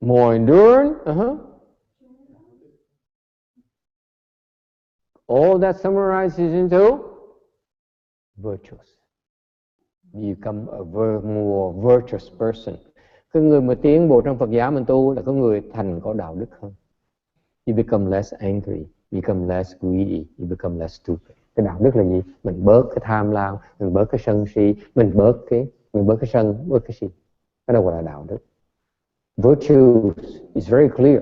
More endurance. All that summarizes into virtuous. You become a more virtuous person. Cái người mà tiến bộ trong Phật giáo mình tu là có người thành có đạo đức hơn. You become less angry, you become less greedy, you become less stupid. Cái đạo đức là gì? Mình bớt cái tham lam, mình bớt cái sân si, mình bớt cái sân, bớt cái si. Cái đó gọi là đạo đức. Virtue is very clear.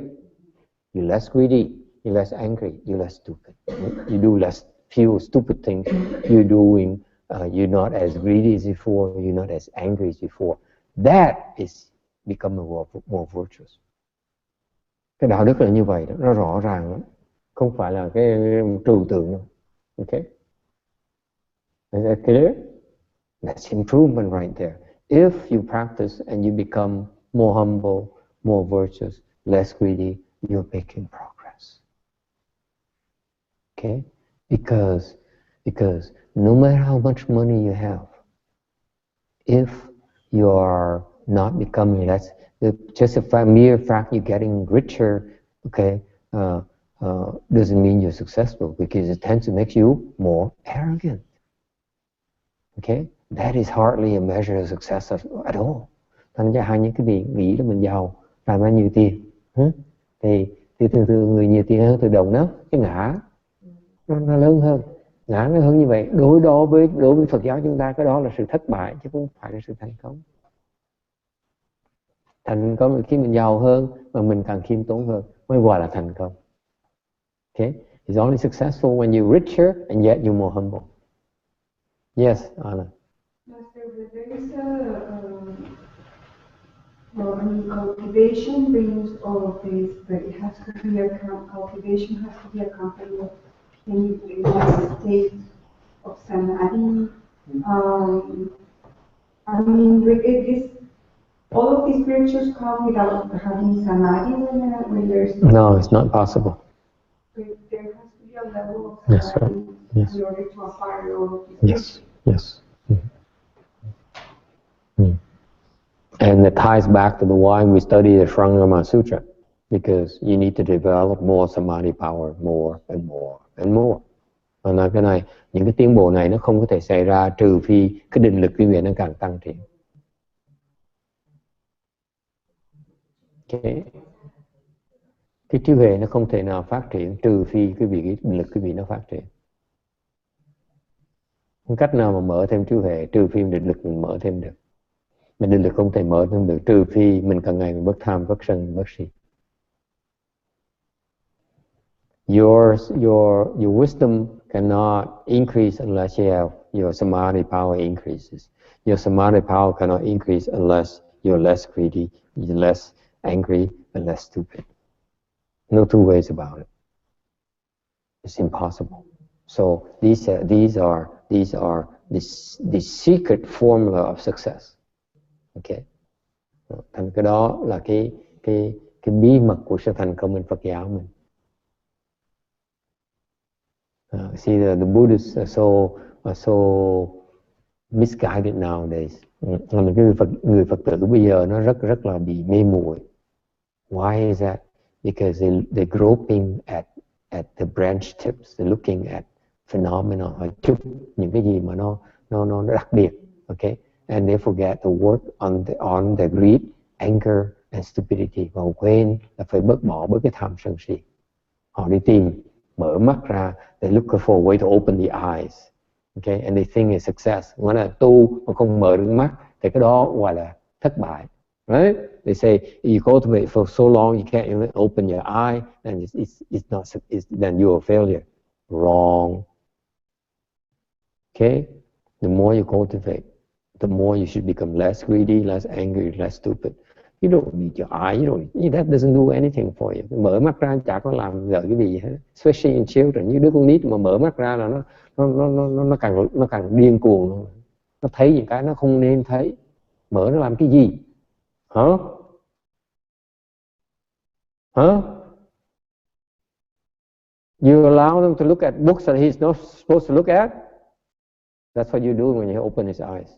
You're less greedy, you're less angry, you're less stupid. You do less few stupid things. You're not as greedy as before. You're not as angry as before. That is become more virtuous. Cái đạo đức là như vậy đó, nó rõ ràng lắm, không phải là cái trừu tượng đâu. Okay? Is that clear? That's improvement right there. If you practice and you become more humble, more virtuous, less greedy, you're making progress. Okay? Because no matter how much money you have, if you are not becoming less, just a mere fact you're getting richer, okay, doesn't mean you're successful, because it tends to make you more arrogant. Okay, that is hardly a measure of success at all. Thành ra hai những cái việc nghĩ là mình giàu, làm ra nhiều tiền, thì thường người nhiều tiền hơn từ đồng đó, cái ngã nó lớn hơn, ngã nó hơn như vậy. Đối với Phật giáo chúng ta, cái đó là sự thất bại chứ không phải là sự thành công. Thành công là khi mình giàu hơn mà mình càng khiêm tốn hơn mới gọi là thành công. Okay, it's only successful when you're richer and yet you're more humble. Yes, Anna. There is cultivation brings all of this, but it has to be cultivation has to be accompanied with a state of Samadhi. I mean, all of these virtues come without having Samadhi when there's no, it's not possible. There has to be a level of Samadhi in order to acquire all of these virtues. Yes. And it ties back to the why we study the Shurangama Sutra, because you need to develop more Samadhi power, more and more and more. Và nói cái này, những cái tiến bộ này nó không có thể xảy ra trừ phi cái định lực quý vị nó càng tăng triển. Cái trí huệ nó không thể nào phát triển trừ phi cái định lực quý vị nó phát triển. Không cách nào mà mở thêm trí huệ trừ phi định lực mình mở thêm được. Mình định lực không thể mở thêm được trừ phi mình càng ngày mình bớt tham, bớt sân, bớt si. Your wisdom cannot increase unless your samadhi power increases. Your samadhi power cannot increase unless you're less greedy, you're less angry, and less stupid. No two ways about it. It's impossible. So these are the secret formula of success. Okay. Thành cái đó là cái bí mật của sự thành công bên Phật giáo mình. See, the Buddhists are so misguided nowadays. Người Phật tử bây giờ nó rất là bị mê muội. Why is that? Because they're groping at the branch tips, they're looking at phenomena, họ chụp những cái gì mà nó đặc biệt, okay? And they forget to work on the greed, anger and stupidity. Và quên là phải bớt cái tham sân si. Họ đi tìm, mở mắt ra, they look for a way to open the eyes, okay? And they think it's success. Nghĩa là tu mà không mở được mắt thì cái đó gọi là thất bại. Right? They say you cultivate for so long you can't even open your eye, and then you're a failure. Wrong. Okay? The more you cultivate, the more you should become less greedy, less angry, less stupid. You don't need your eye. That doesn't do anything for you. Mở mắt ra chả có làm gợi cái gì hết. Especially in children, những đứa con nít mà mở mắt ra là nó càng điên cuồng luôn. Nó thấy những cái nó không nên thấy. Mở nó làm cái gì? Huh? You allow them to look at books that he's not supposed to look at? That's what you do when you open his eyes.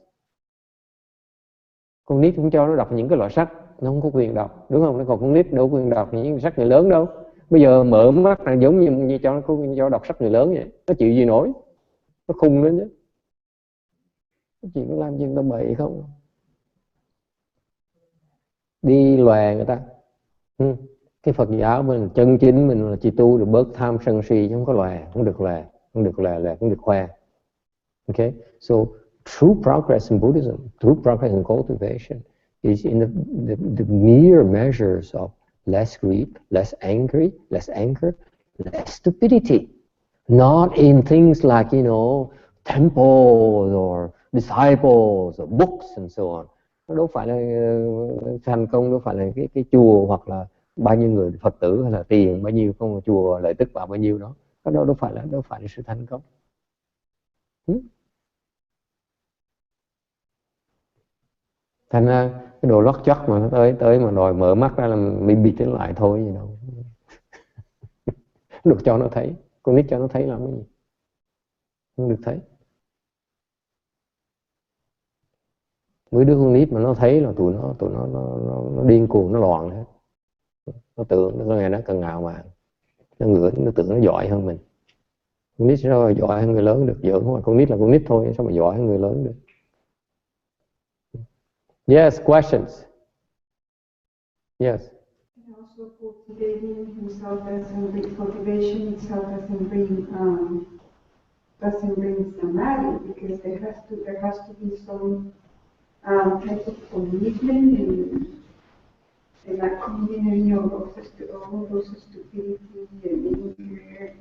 Con nít không cho nó đọc những cái loại sách nó không có quyền đọc, đúng không? Nó còn con nít đâu có quyền đọc những sách người lớn đâu. Bây giờ mở mắt là giống như cho đọc sách người lớn vậy. Nó chịu gì nổi? Nó khùng lên chứ. Nó chỉ có làm gì người ta bậy không? Đi lòe người ta. Cái Phật giáo mình chân chính mình là chỉ tu được bớt tham sân si chứ không có lòe, không được khoe. Okay, so true progress in Buddhism, true progress in cultivation is in the mere measures of less greed, less anger, less stupidity. Not in things like, temples or disciples or books and so on. Nó đâu phải là thành công, đâu phải là cái chùa hoặc là bao nhiêu người Phật tử hay là tiền bao nhiêu, không chùa lợi tức vào bao nhiêu đó. Cái đó đâu phải là sự thành công. Thành ra cái đồ lót chót mà nó tới mà đòi mở mắt ra là mình bịt nó lại thôi gì đâu. Được cho nó thấy, con nít cho nó thấy làm cái gì, không được thấy. Mấy đứa con nít mà nó thấy là tụi nó điên cuồng, nó loạn hết. Nó tưởng nó càng ngạo mạn, nó tưởng nó giỏi hơn mình. Con nít sao giỏi hơn người lớn được? Giỡn không, con nít là con nít thôi, sao mà giỏi hơn người lớn được? Yes, questions. Yes. And also cultivating himself doesn't bring cultivation itself doesn't bring samadhi, because there has to be some type of commitment and a community of all those stupidity and anger.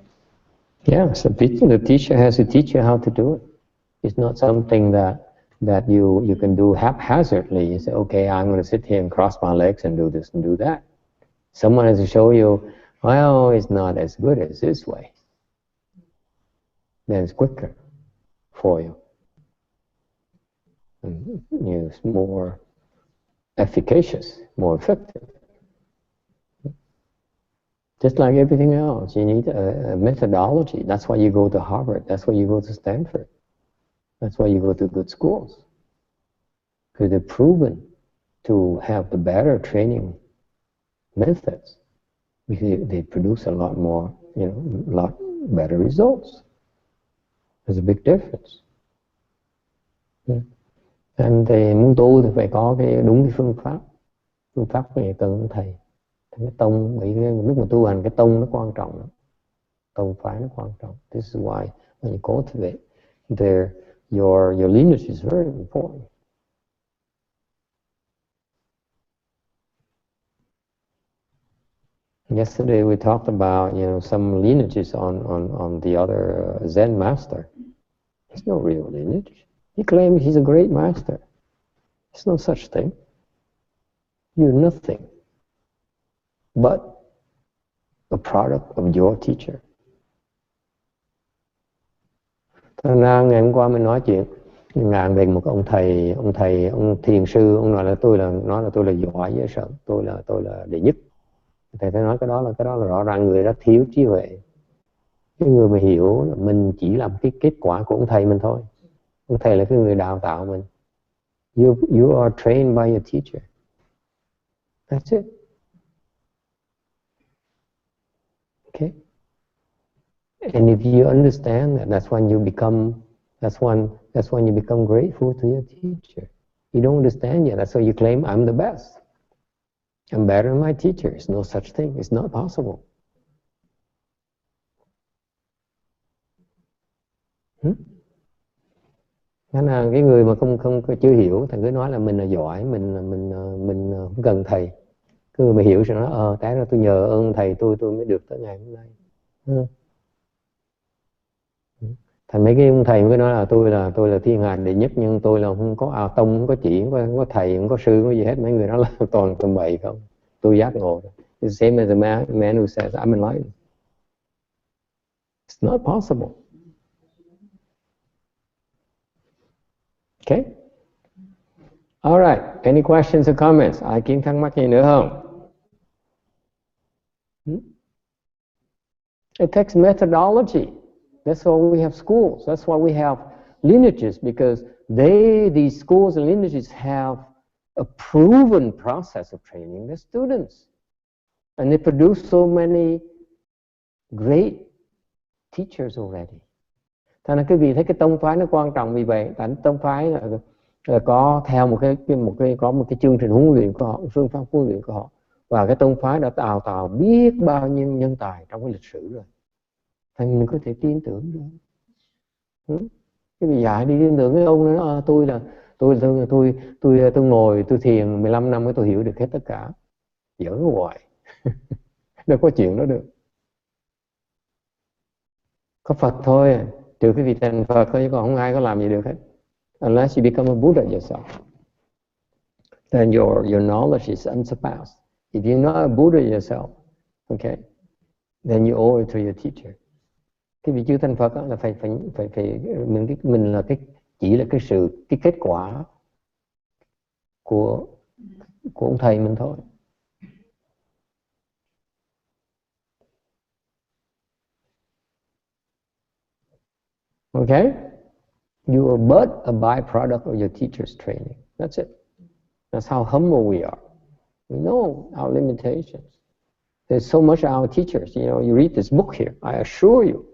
Yeah, so the teacher has to teach you how to do it. It's not something that you can do haphazardly. You say, okay, I'm going to sit here and cross my legs and do this and do that. Someone has to show you, well, it's not as good as this way. Then it's quicker for you. And it's more efficacious, more effective. Just like everything else, you need a methodology. That's why you go to Harvard. That's why you go to Stanford. That's why you go to good schools. Because they're proven to have the better training methods. They produce a lot more, a lot better results. There's a big difference. And thì muốn tu thì phải có đúng cái phương pháp. Phương pháp phải cần thầy. Cái tông, lúc mà tu hành cái tông nó quan trọng lắm. Tông phái nó quan trọng. This is why when you cultivate your lineage is very important. Yesterday we talked about some lineages on the other Zen master. There's no real lineage. He claims he's a great master. There's no such thing. You're nothing but a product of your teacher. Thành ra ngày hôm qua mình nói chuyện ngàn về một ông thiền sư, ông nói là tôi là giỏi dễ sợ, tôi là đệ nhất. Thầy phải nói cái đó là rõ ràng người đó thiếu trí huệ. Cái người mà hiểu là mình chỉ là cái kết quả của ông thầy mình thôi. Ông thầy là cái người đào tạo mình. You are trained by your teacher. That's it. Okay. And if you understand that, that's when you become grateful to your teacher. You don't understand yet. That's why you claim I'm the best. I'm better than my teacher. There's no such thing. It's not possible. Nên là cái người mà không chưa hiểu, thằng cứ nói là mình là giỏi, mình không cần thầy. Cái người mà hiểu sẽ nói cái đó tôi nhờ ơn thầy tôi mới được tới ngày hôm nay. Thành mấy cái ông thầy mới nói là tôi là thiên hạ đệ nhất, nhưng tôi là không có tông, không có chỉ, không có thầy, không có sư, không có gì hết. Mấy người đó là toàn tầm bậy không. Tôi giác ngộ. It's the same as a man who says I'm enlightened. It's not possible. Okay. All right. Any questions or comments? Ai kiến thắc mắc gì nữa không? It takes methodology. That's why we have schools. That's why we have lineages, because these schools and lineages have a proven process of training their students. And they produce so many great teachers already. Thành ra quý vị thấy cái tông phái nó quan trọng vì vậy. Tại tông phái là có theo một cái chương trình huấn luyện của họ, phương pháp huấn luyện của họ. Và cái tông phái đã đào tạo biết bao nhiêu nhân tài trong cái lịch sử rồi. Thành mình có thể tin tưởng được. Cái vị dạy đi tin tưởng cái ông nói tôi ngồi tôi thiền 15 năm mới tôi hiểu được hết tất cả. Giỡn hoài. Đâu có chuyện đó được. Có Phật thôi, trừ cái vị thành Phật thôi, chứ còn không ai có làm gì được hết. Unless you become a Buddha yourself, then your knowledge is unsurpassed. If you're not a Buddha yourself, okay, then you owe it to your teacher. Cái vị chư thành Phật đó là phải mình là chỉ là cái kết quả của ông thầy mình thôi. Okay? You are but a byproduct of your teacher's training. That's it. That's how humble we are. We know our limitations. There's so much our teachers. You know, you read this book here. I assure you,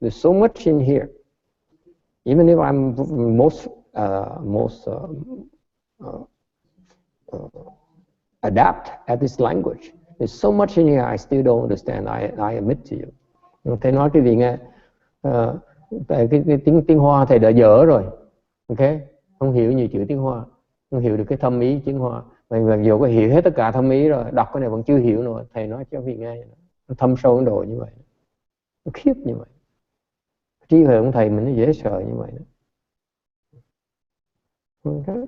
there's so much in here. Even if I'm most adept at this language, there's so much in here I still don't understand. I admit to you. Thầy nói cái gì nghe? Cái tiếng Hoa thầy đã dở rồi. Ok? Không hiểu nhiều chữ tiếng Hoa, không hiểu được cái thâm ý tiếng Hoa. Mà dù có hiểu hết tất cả thâm ý rồi, đọc cái này vẫn chưa hiểu nữa. Thầy nói cho vị nghe, nó thâm sâu độ như vậy, nó khiếp như vậy. Trí huệ của thầy mình nó dễ sợ như vậy. Okay.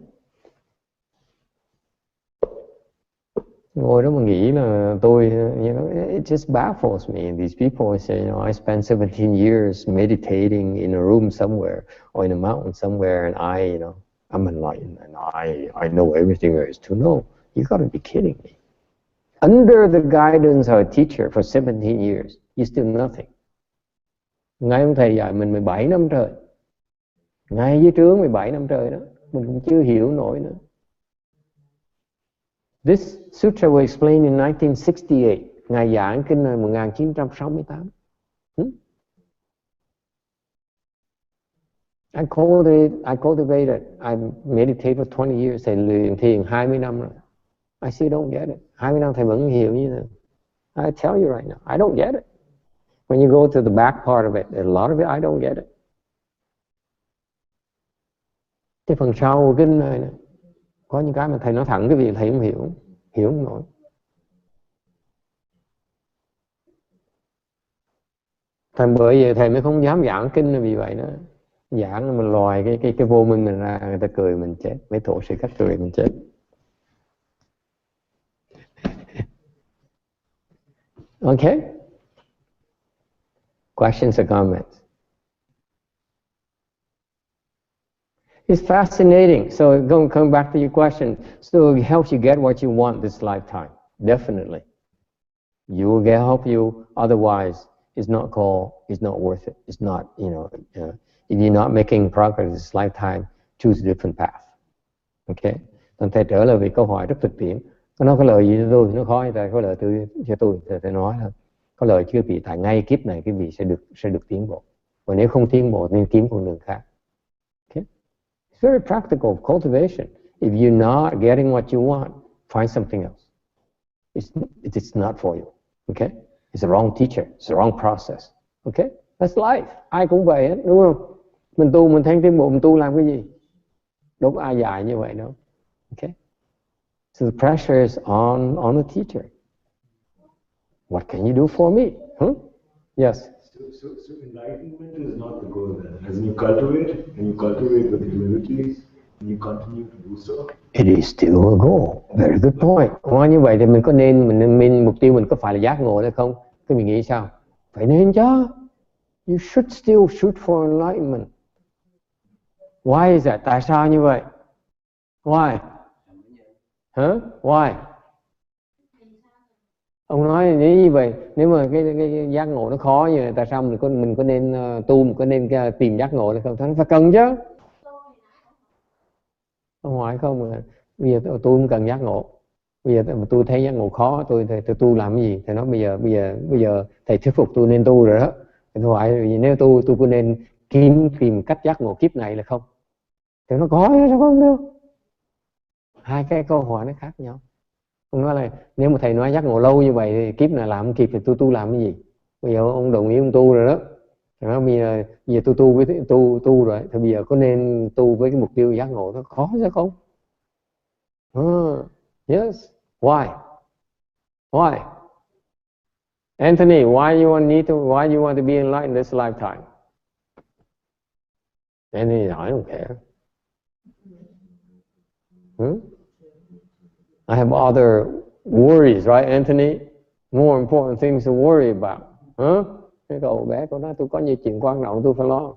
Ngồi đó mà nghĩ là tôi, you know, it just baffles me. These people say, you know, I spent 17 years meditating in a room somewhere or in a mountain somewhere, and you know, I'm enlightened and I know everything there is to know. You got to be kidding me. Under the guidance of a teacher for 17 years, you still nothing. Ngay ông thầy dạy mình 17 năm trời. Ngay dưới trướng 17 năm trời đó, mình cũng chưa hiểu nổi nữa. This sutra was explained in 1968. Ngài giảng kinh này 1968. I cultivated, I meditated for 20 years. Thầy luyện thiền 20 năm rồi. I still don't get it. 20 năm thầy vẫn hiểu như thế. I tell you right now, I don't get it. When you go to the back part of it, a lot of it, I don't get it. Cái phần sau của kinh này nè, có những cái mà thầy nói thẳng cái việc thầy không hiểu không nổi. Thành bởi vậy thầy mới không dám giảng kinh là vì vậy đó. Giảng mình lòi cái vô minh mình ra, người ta cười mình chết, mấy thổ sĩ khách cười mình chết. Okay? Questions or comments? It's fascinating. So come back to your question. So it helps you get what you want this lifetime. Definitely. You will get help you. Otherwise, it's not worth it. It's not, you know, if you're not making progress this lifetime, choose a different path. Okay? Còn thầy trở lại về câu hỏi rất thực tiễn. Có nói có lời gì cho tôi, nó khó hay có lời cho tôi. Thầy nói là có lời chưa bị tại ngay kiếp này cái vị sẽ được tiến bộ. Và nếu không tiến bộ nên kiếm con đường khác. It's very practical cultivation. If you're not getting what you want, find something else. It's not for you. Okay? It's the wrong teacher. It's the wrong process. Okay? That's life. Ai cũng vậy hết, đúng không? Mình tu, mình thấy tiến bộ, mình tu làm cái gì? Đâu có ai dạy như vậy đâu. Okay? So the pressure is on the teacher. What can you do for me? Yes. So enlightenment is not the goal then. As you cultivate with humility, and you continue to do so. It is still a goal. Very good point. Nói như vậy thì mình có nên mục tiêu mình có phải là giác ngộ hay không? Thì mình nghĩ sao? Phải nên chứ. You should still shoot for enlightenment. Why is that? Tại sao như vậy? Why? Why? Ông nói như vậy, nếu mà cái giác ngộ nó khó như vậy, tại sao mình có nên tu, mình có nên tìm giác ngộ hay không? Nó phải cần chứ. Ông hỏi không, bây giờ tôi không cần giác ngộ. Bây giờ tôi thấy giác ngộ khó, tôi tu làm cái gì? Thầy nói bây giờ thầy thuyết phục tôi nên tu rồi đó. Tôi hỏi nếu tôi có nên tìm cách giác ngộ kiếp này là không? Thì nó có sao không đâu. Hai cái câu hỏi nó khác nhau. Ông nói là nếu mà thầy nói giác ngộ lâu như vậy thì kiếp này làm không kịp thì tôi tu làm cái gì? Bây giờ ông đồng ý ông tu rồi đó. Nói bây giờ tôi tu rồi thì bây giờ có nên tu với cái mục tiêu giác ngộ nó khó chứ không? Yes. Why? Anthony, why you want to be enlightened this lifetime? Anthony, I don't care. I have other worries, right, Anthony? More important things to worry about. Cái cậu bé có nói tôi có nhiều chuyện quan trọng tôi phải lo.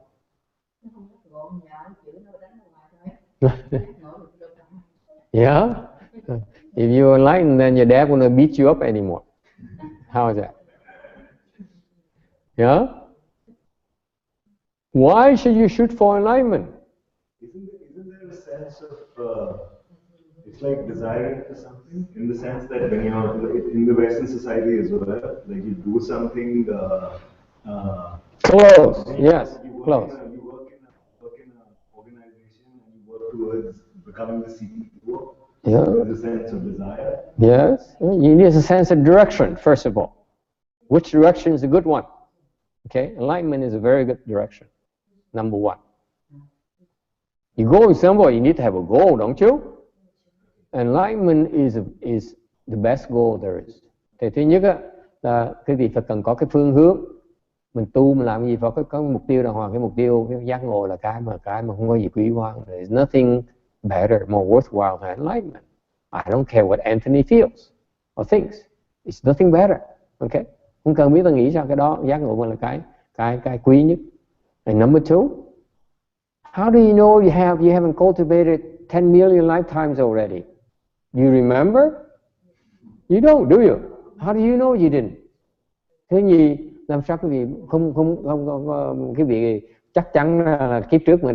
Yeah. If you're enlightened, then your dad won't beat you up anymore. How is that? Yeah. Why should you shoot for enlightenment? Isn't there a sense of it's like desiring for something, in the sense that when you're in the Western society as well, like you do something. Close. Yes. Close. You work in an organization and you work towards becoming the CEO. Yeah. There's a sense of desire. Yes. You need a sense of direction, first of all. Which direction is a good one? Okay. Enlightenment is a very good direction. Number one. You go somewhere, you need to have a goal, don't you? Enlightenment is the best goal there is. Thì thứ nhất á, là quý vị phải cần có cái phương hướng. Mình tu mình làm gì phải có mục tiêu đàng hoàng. Cái mục tiêu, cái giác ngộ là cái mà không có gì quý hóa. There's nothing better, more worthwhile than enlightenment. I don't care what Anthony feels or thinks. It's nothing better. Okay? Không cần biết ta nghĩ sao, cái đó giác ngộ là cái quý nhất. And number two, how do you know you haven't cultivated 10 million lifetimes already? You remember? You don't, do you? How do you know you didn't? Thế gì làm sao quý vị không quý vị chắc chắn là kiếp trước mà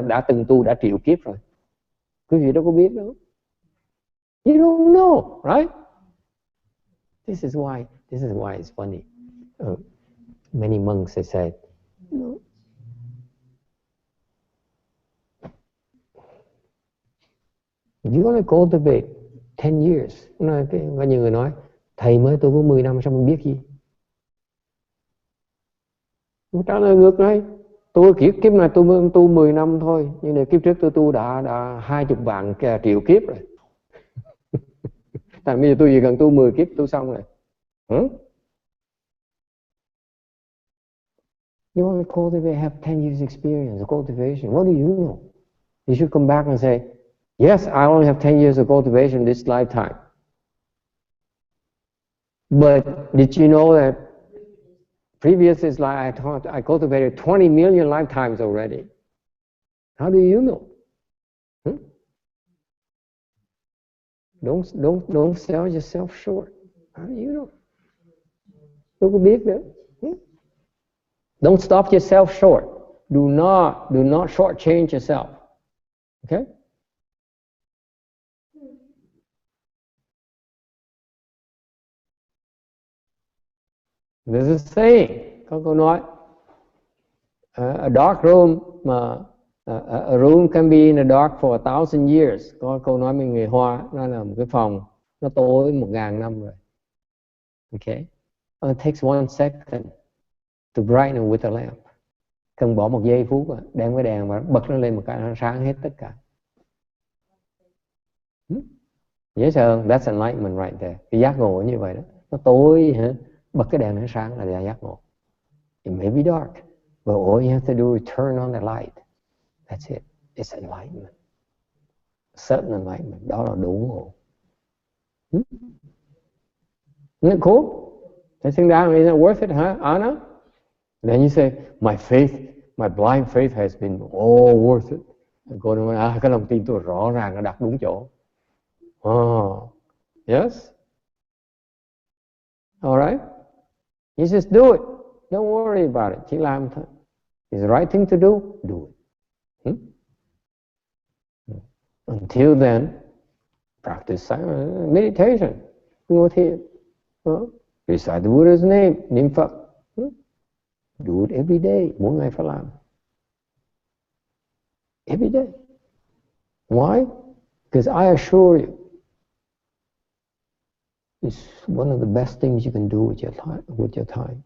đã từng tu đã triệu kiếp rồi. Quý vị đâu có biết đâu. You don't know, right? This is why it's funny. Many monks they say, you know, you're going to cultivate 10 years. Có nhiều người nói, thầy mới tu có 10 năm sao mình biết gì? Tôi trả lời ngược lại, tôi kiếp này tôi tu 10 năm thôi, nhưng mà kiếp trước tôi tu đã 20 vạn triệu kiếp rồi. Tại bây giờ tôi chỉ cần tu 10 kiếp tu xong rồi. You want to cultivate, have 10 years experience of cultivation. What do you know? You should come back and say, yes, I only have 10 years of cultivation this lifetime. But did you know that previous is like I cultivated 20 million lifetimes already? How do you know? Don't sell yourself short. How do you know? Đâu có biết nữa. Don't stop yourself short. Do not shortchange yourself. Okay? There's a saying, có câu nói, a dark room, a room can be in the dark for 1,000 years. Có câu nói với người Hoa, nó là một cái phòng, nó tối 1.000 năm rồi. Okay? It takes 1 second to brighten with a lamp. Cần bỏ 1 giây phút, đem cái đèn và bật nó lên một cái, nó sáng hết tất cả. Dễ sợ, that's enlightenment right there. Cái giác ngộ như vậy đó. Nó tối hả? Bật cái đèn nó sáng là giác ngộ. It may be dark, but all you have to do is turn on the light. That's it. It's enlightenment. Certain enlightenment. Đó là đủ ngộ. Isn't it cool? They think that is it worth it, huh, Anna? Then you say, my faith, my blind faith has been all worth it. Cô nói, cái lòng tin tôi rõ ràng nó đặt đúng chỗ. Oh, yes. All right. You just do it. Don't worry about it. Chỉ làm thôi. It's the right thing to do. Do it. Until then, practice meditation. Ngồi thiền. Recite the Buddha's name. Niệm Phật. Do it every day. Mỗi ngày phải làm. Every day. Why? Because I assure you, it's one of the best things you can do with your time.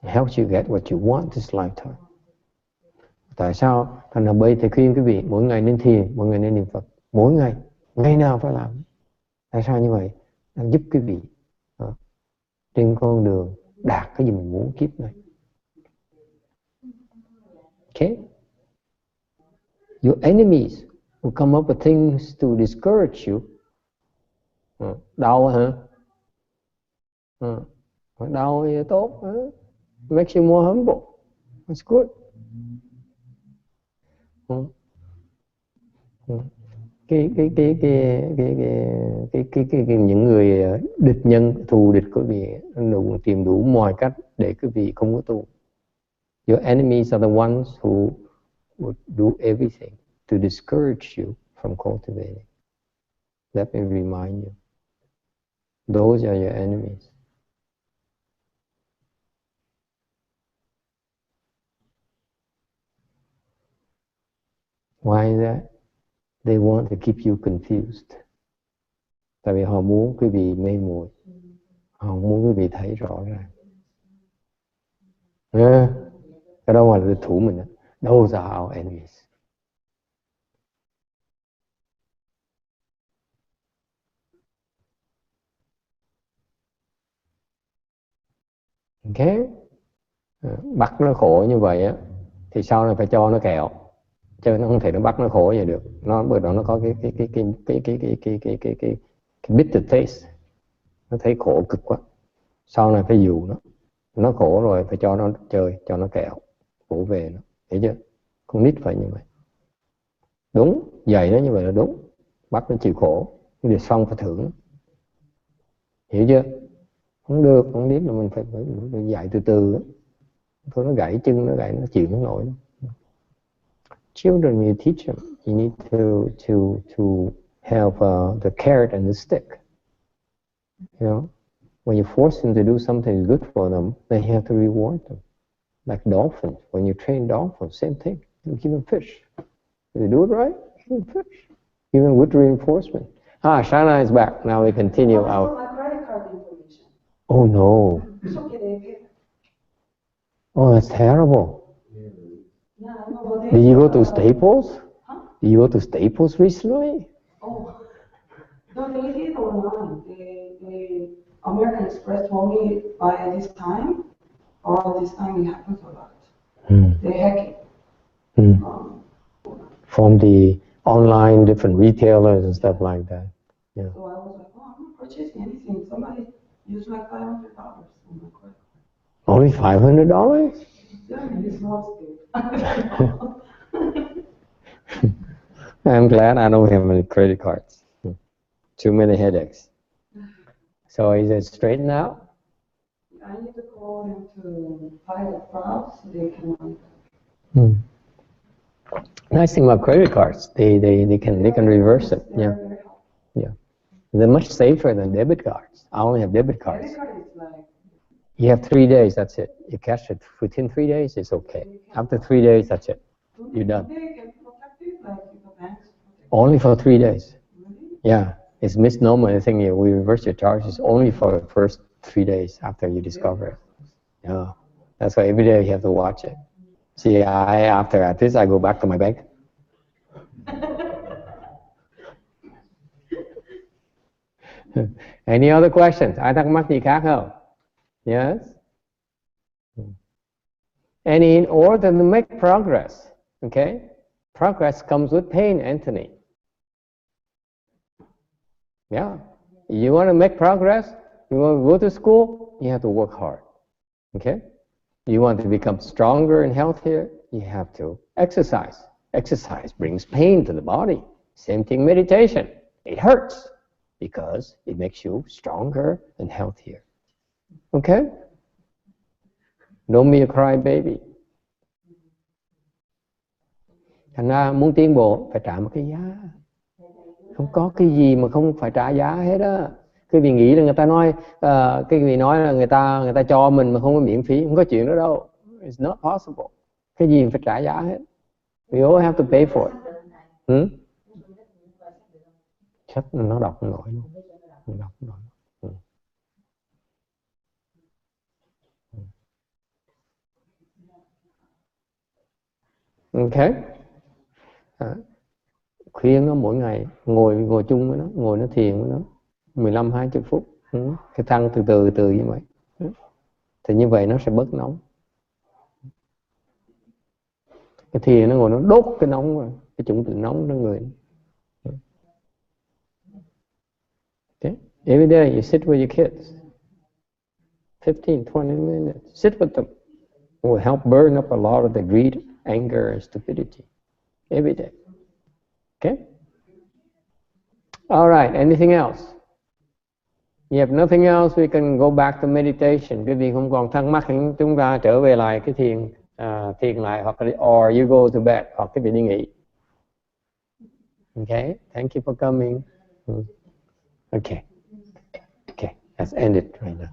It helps you get what you want this lifetime. Tại sao? Thành ra bây thầy khuyên quý vị mỗi ngày nên thiền, mỗi ngày nên niệm Phật. Mỗi ngày, ngày nào phải làm. Tại sao như vậy? Nó giúp quý vị trên con đường đạt cái gì mình muốn kiếp này. Okay? Your enemies will come up with things to discourage you. Đau hả? Đau thì tốt. Makes you more humble. That's good. những người địch nhân thù địch quý vị tìm đủ mọi cách để quý vị không có tu. Your enemies are the ones who would do everything to discourage you from cultivating. Let me remind you. Those are your enemies. Why is that? They want to keep you confused. Tại vì họ muốn quý vị mê muội. Họ muốn quý vị thấy rõ ràng. Cái đó là địch thủ mình đó. Those are our enemies. Okay? Bắt nó khổ như vậy á, thì sau này phải cho nó kẹo. Chứ nó không thể nó bắt nó khổ vậy được. Nó bởi đó nó có cái bitter taste. Nó thấy khổ cực quá. Sau này phải dụ nó. Nó khổ rồi phải cho nó chơi, cho nó kẹo, vỗ về nó. Hiểu chưa? Con nít phải như vậy. Đúng, dạy nó như vậy là đúng. Bắt nó chịu khổ, nhưng để xong phải thưởng. Hiểu chưa? Không được, con nít là mình phải dạy từ từ. Thôi nó gãy chân, nó gãy, nó chịu không nổi. Children, you teach them. You need to have the carrot and the stick. You know, when you force them to do something good for them, then you have to reward them. Like dolphins, when you train dolphins, same thing. You give them fish. If you do it right, give them fish. Give them good reinforcement. Shana is back. Now we continue our. My credit card information. Oh no. Oh, that's terrible. Yeah, I know. Did you go to Staples? Huh? Did you go to Staples recently? Oh, no, they did online. The American Express told me by this time, or this time it happens a lot. They hack it. From the online different retailers and stuff like that. Yeah. So I was like, oh, I'm not purchasing anything. Somebody used like $500 on my credit card. Only $500? Yeah, it's not good. I'm glad I don't have any credit cards. Too many headaches. So is it straightened out? I need to call them to file a fraud so they can. Nice thing about credit cards, they can reverse it. Yeah, yeah. They're much safer than debit cards. I only have debit cards. Debit card is like. You have 3 days. That's it. You cash it within 3 days. It's okay. After 3 days, that's it. You're done. Only for 3 days. Yeah, it's misnomer. The thing we reverse your charges only for the first 3 days after you discover it. Yeah, that's why every day you have to watch it. See, after this, I go back to my bank. Any other questions? Ai thắc mắc gì khác không? Yes. And in order to make progress, okay, progress comes with pain, Anthony. Yeah. You want to make progress? You want to go to school? You have to work hard. Okay. You want to become stronger and healthier? You have to exercise. Exercise brings pain to the body. Same thing, meditation. It hurts because it makes you stronger and healthier. Okay? Don't be a crybaby. Thành ra muốn tiến bộ phải trả một cái giá. Không có cái gì mà không phải trả giá hết á. Cái vị nghĩ là người ta nói, cái vị nói là người ta cho mình mà không có miễn phí, không có chuyện đó đâu. It's not possible. Cái gì phải trả giá hết. We all have to pay for it. Sách nó đọc không nổi luôn. Nó đọc không nổi. Ok. Khuyên nó mỗi ngày ngồi chung với nó, ngồi nó thiền với nó 15-20 phút. Cái thăng từ từ như vậy. Thì như vậy nó sẽ bớt nóng. Cái thiền nó ngồi nó đốt cái nóng rồi, cái chủng tử nóng trong người. Okay. Every day you sit with your kids. 15-20 minutes. Sit with them. It will help burn up a lot of the greed, anger and stupidity. Every day. Okay? All right, anything else? You have nothing else, we can go back to meditation. Quý vị không còn thắc mắc thì chúng ta trở về lại cái thiền lại, hoặc là or you go to bed, hoặc quý vị đi nghỉ. Okay, thank you for coming. Okay, let's end it right now.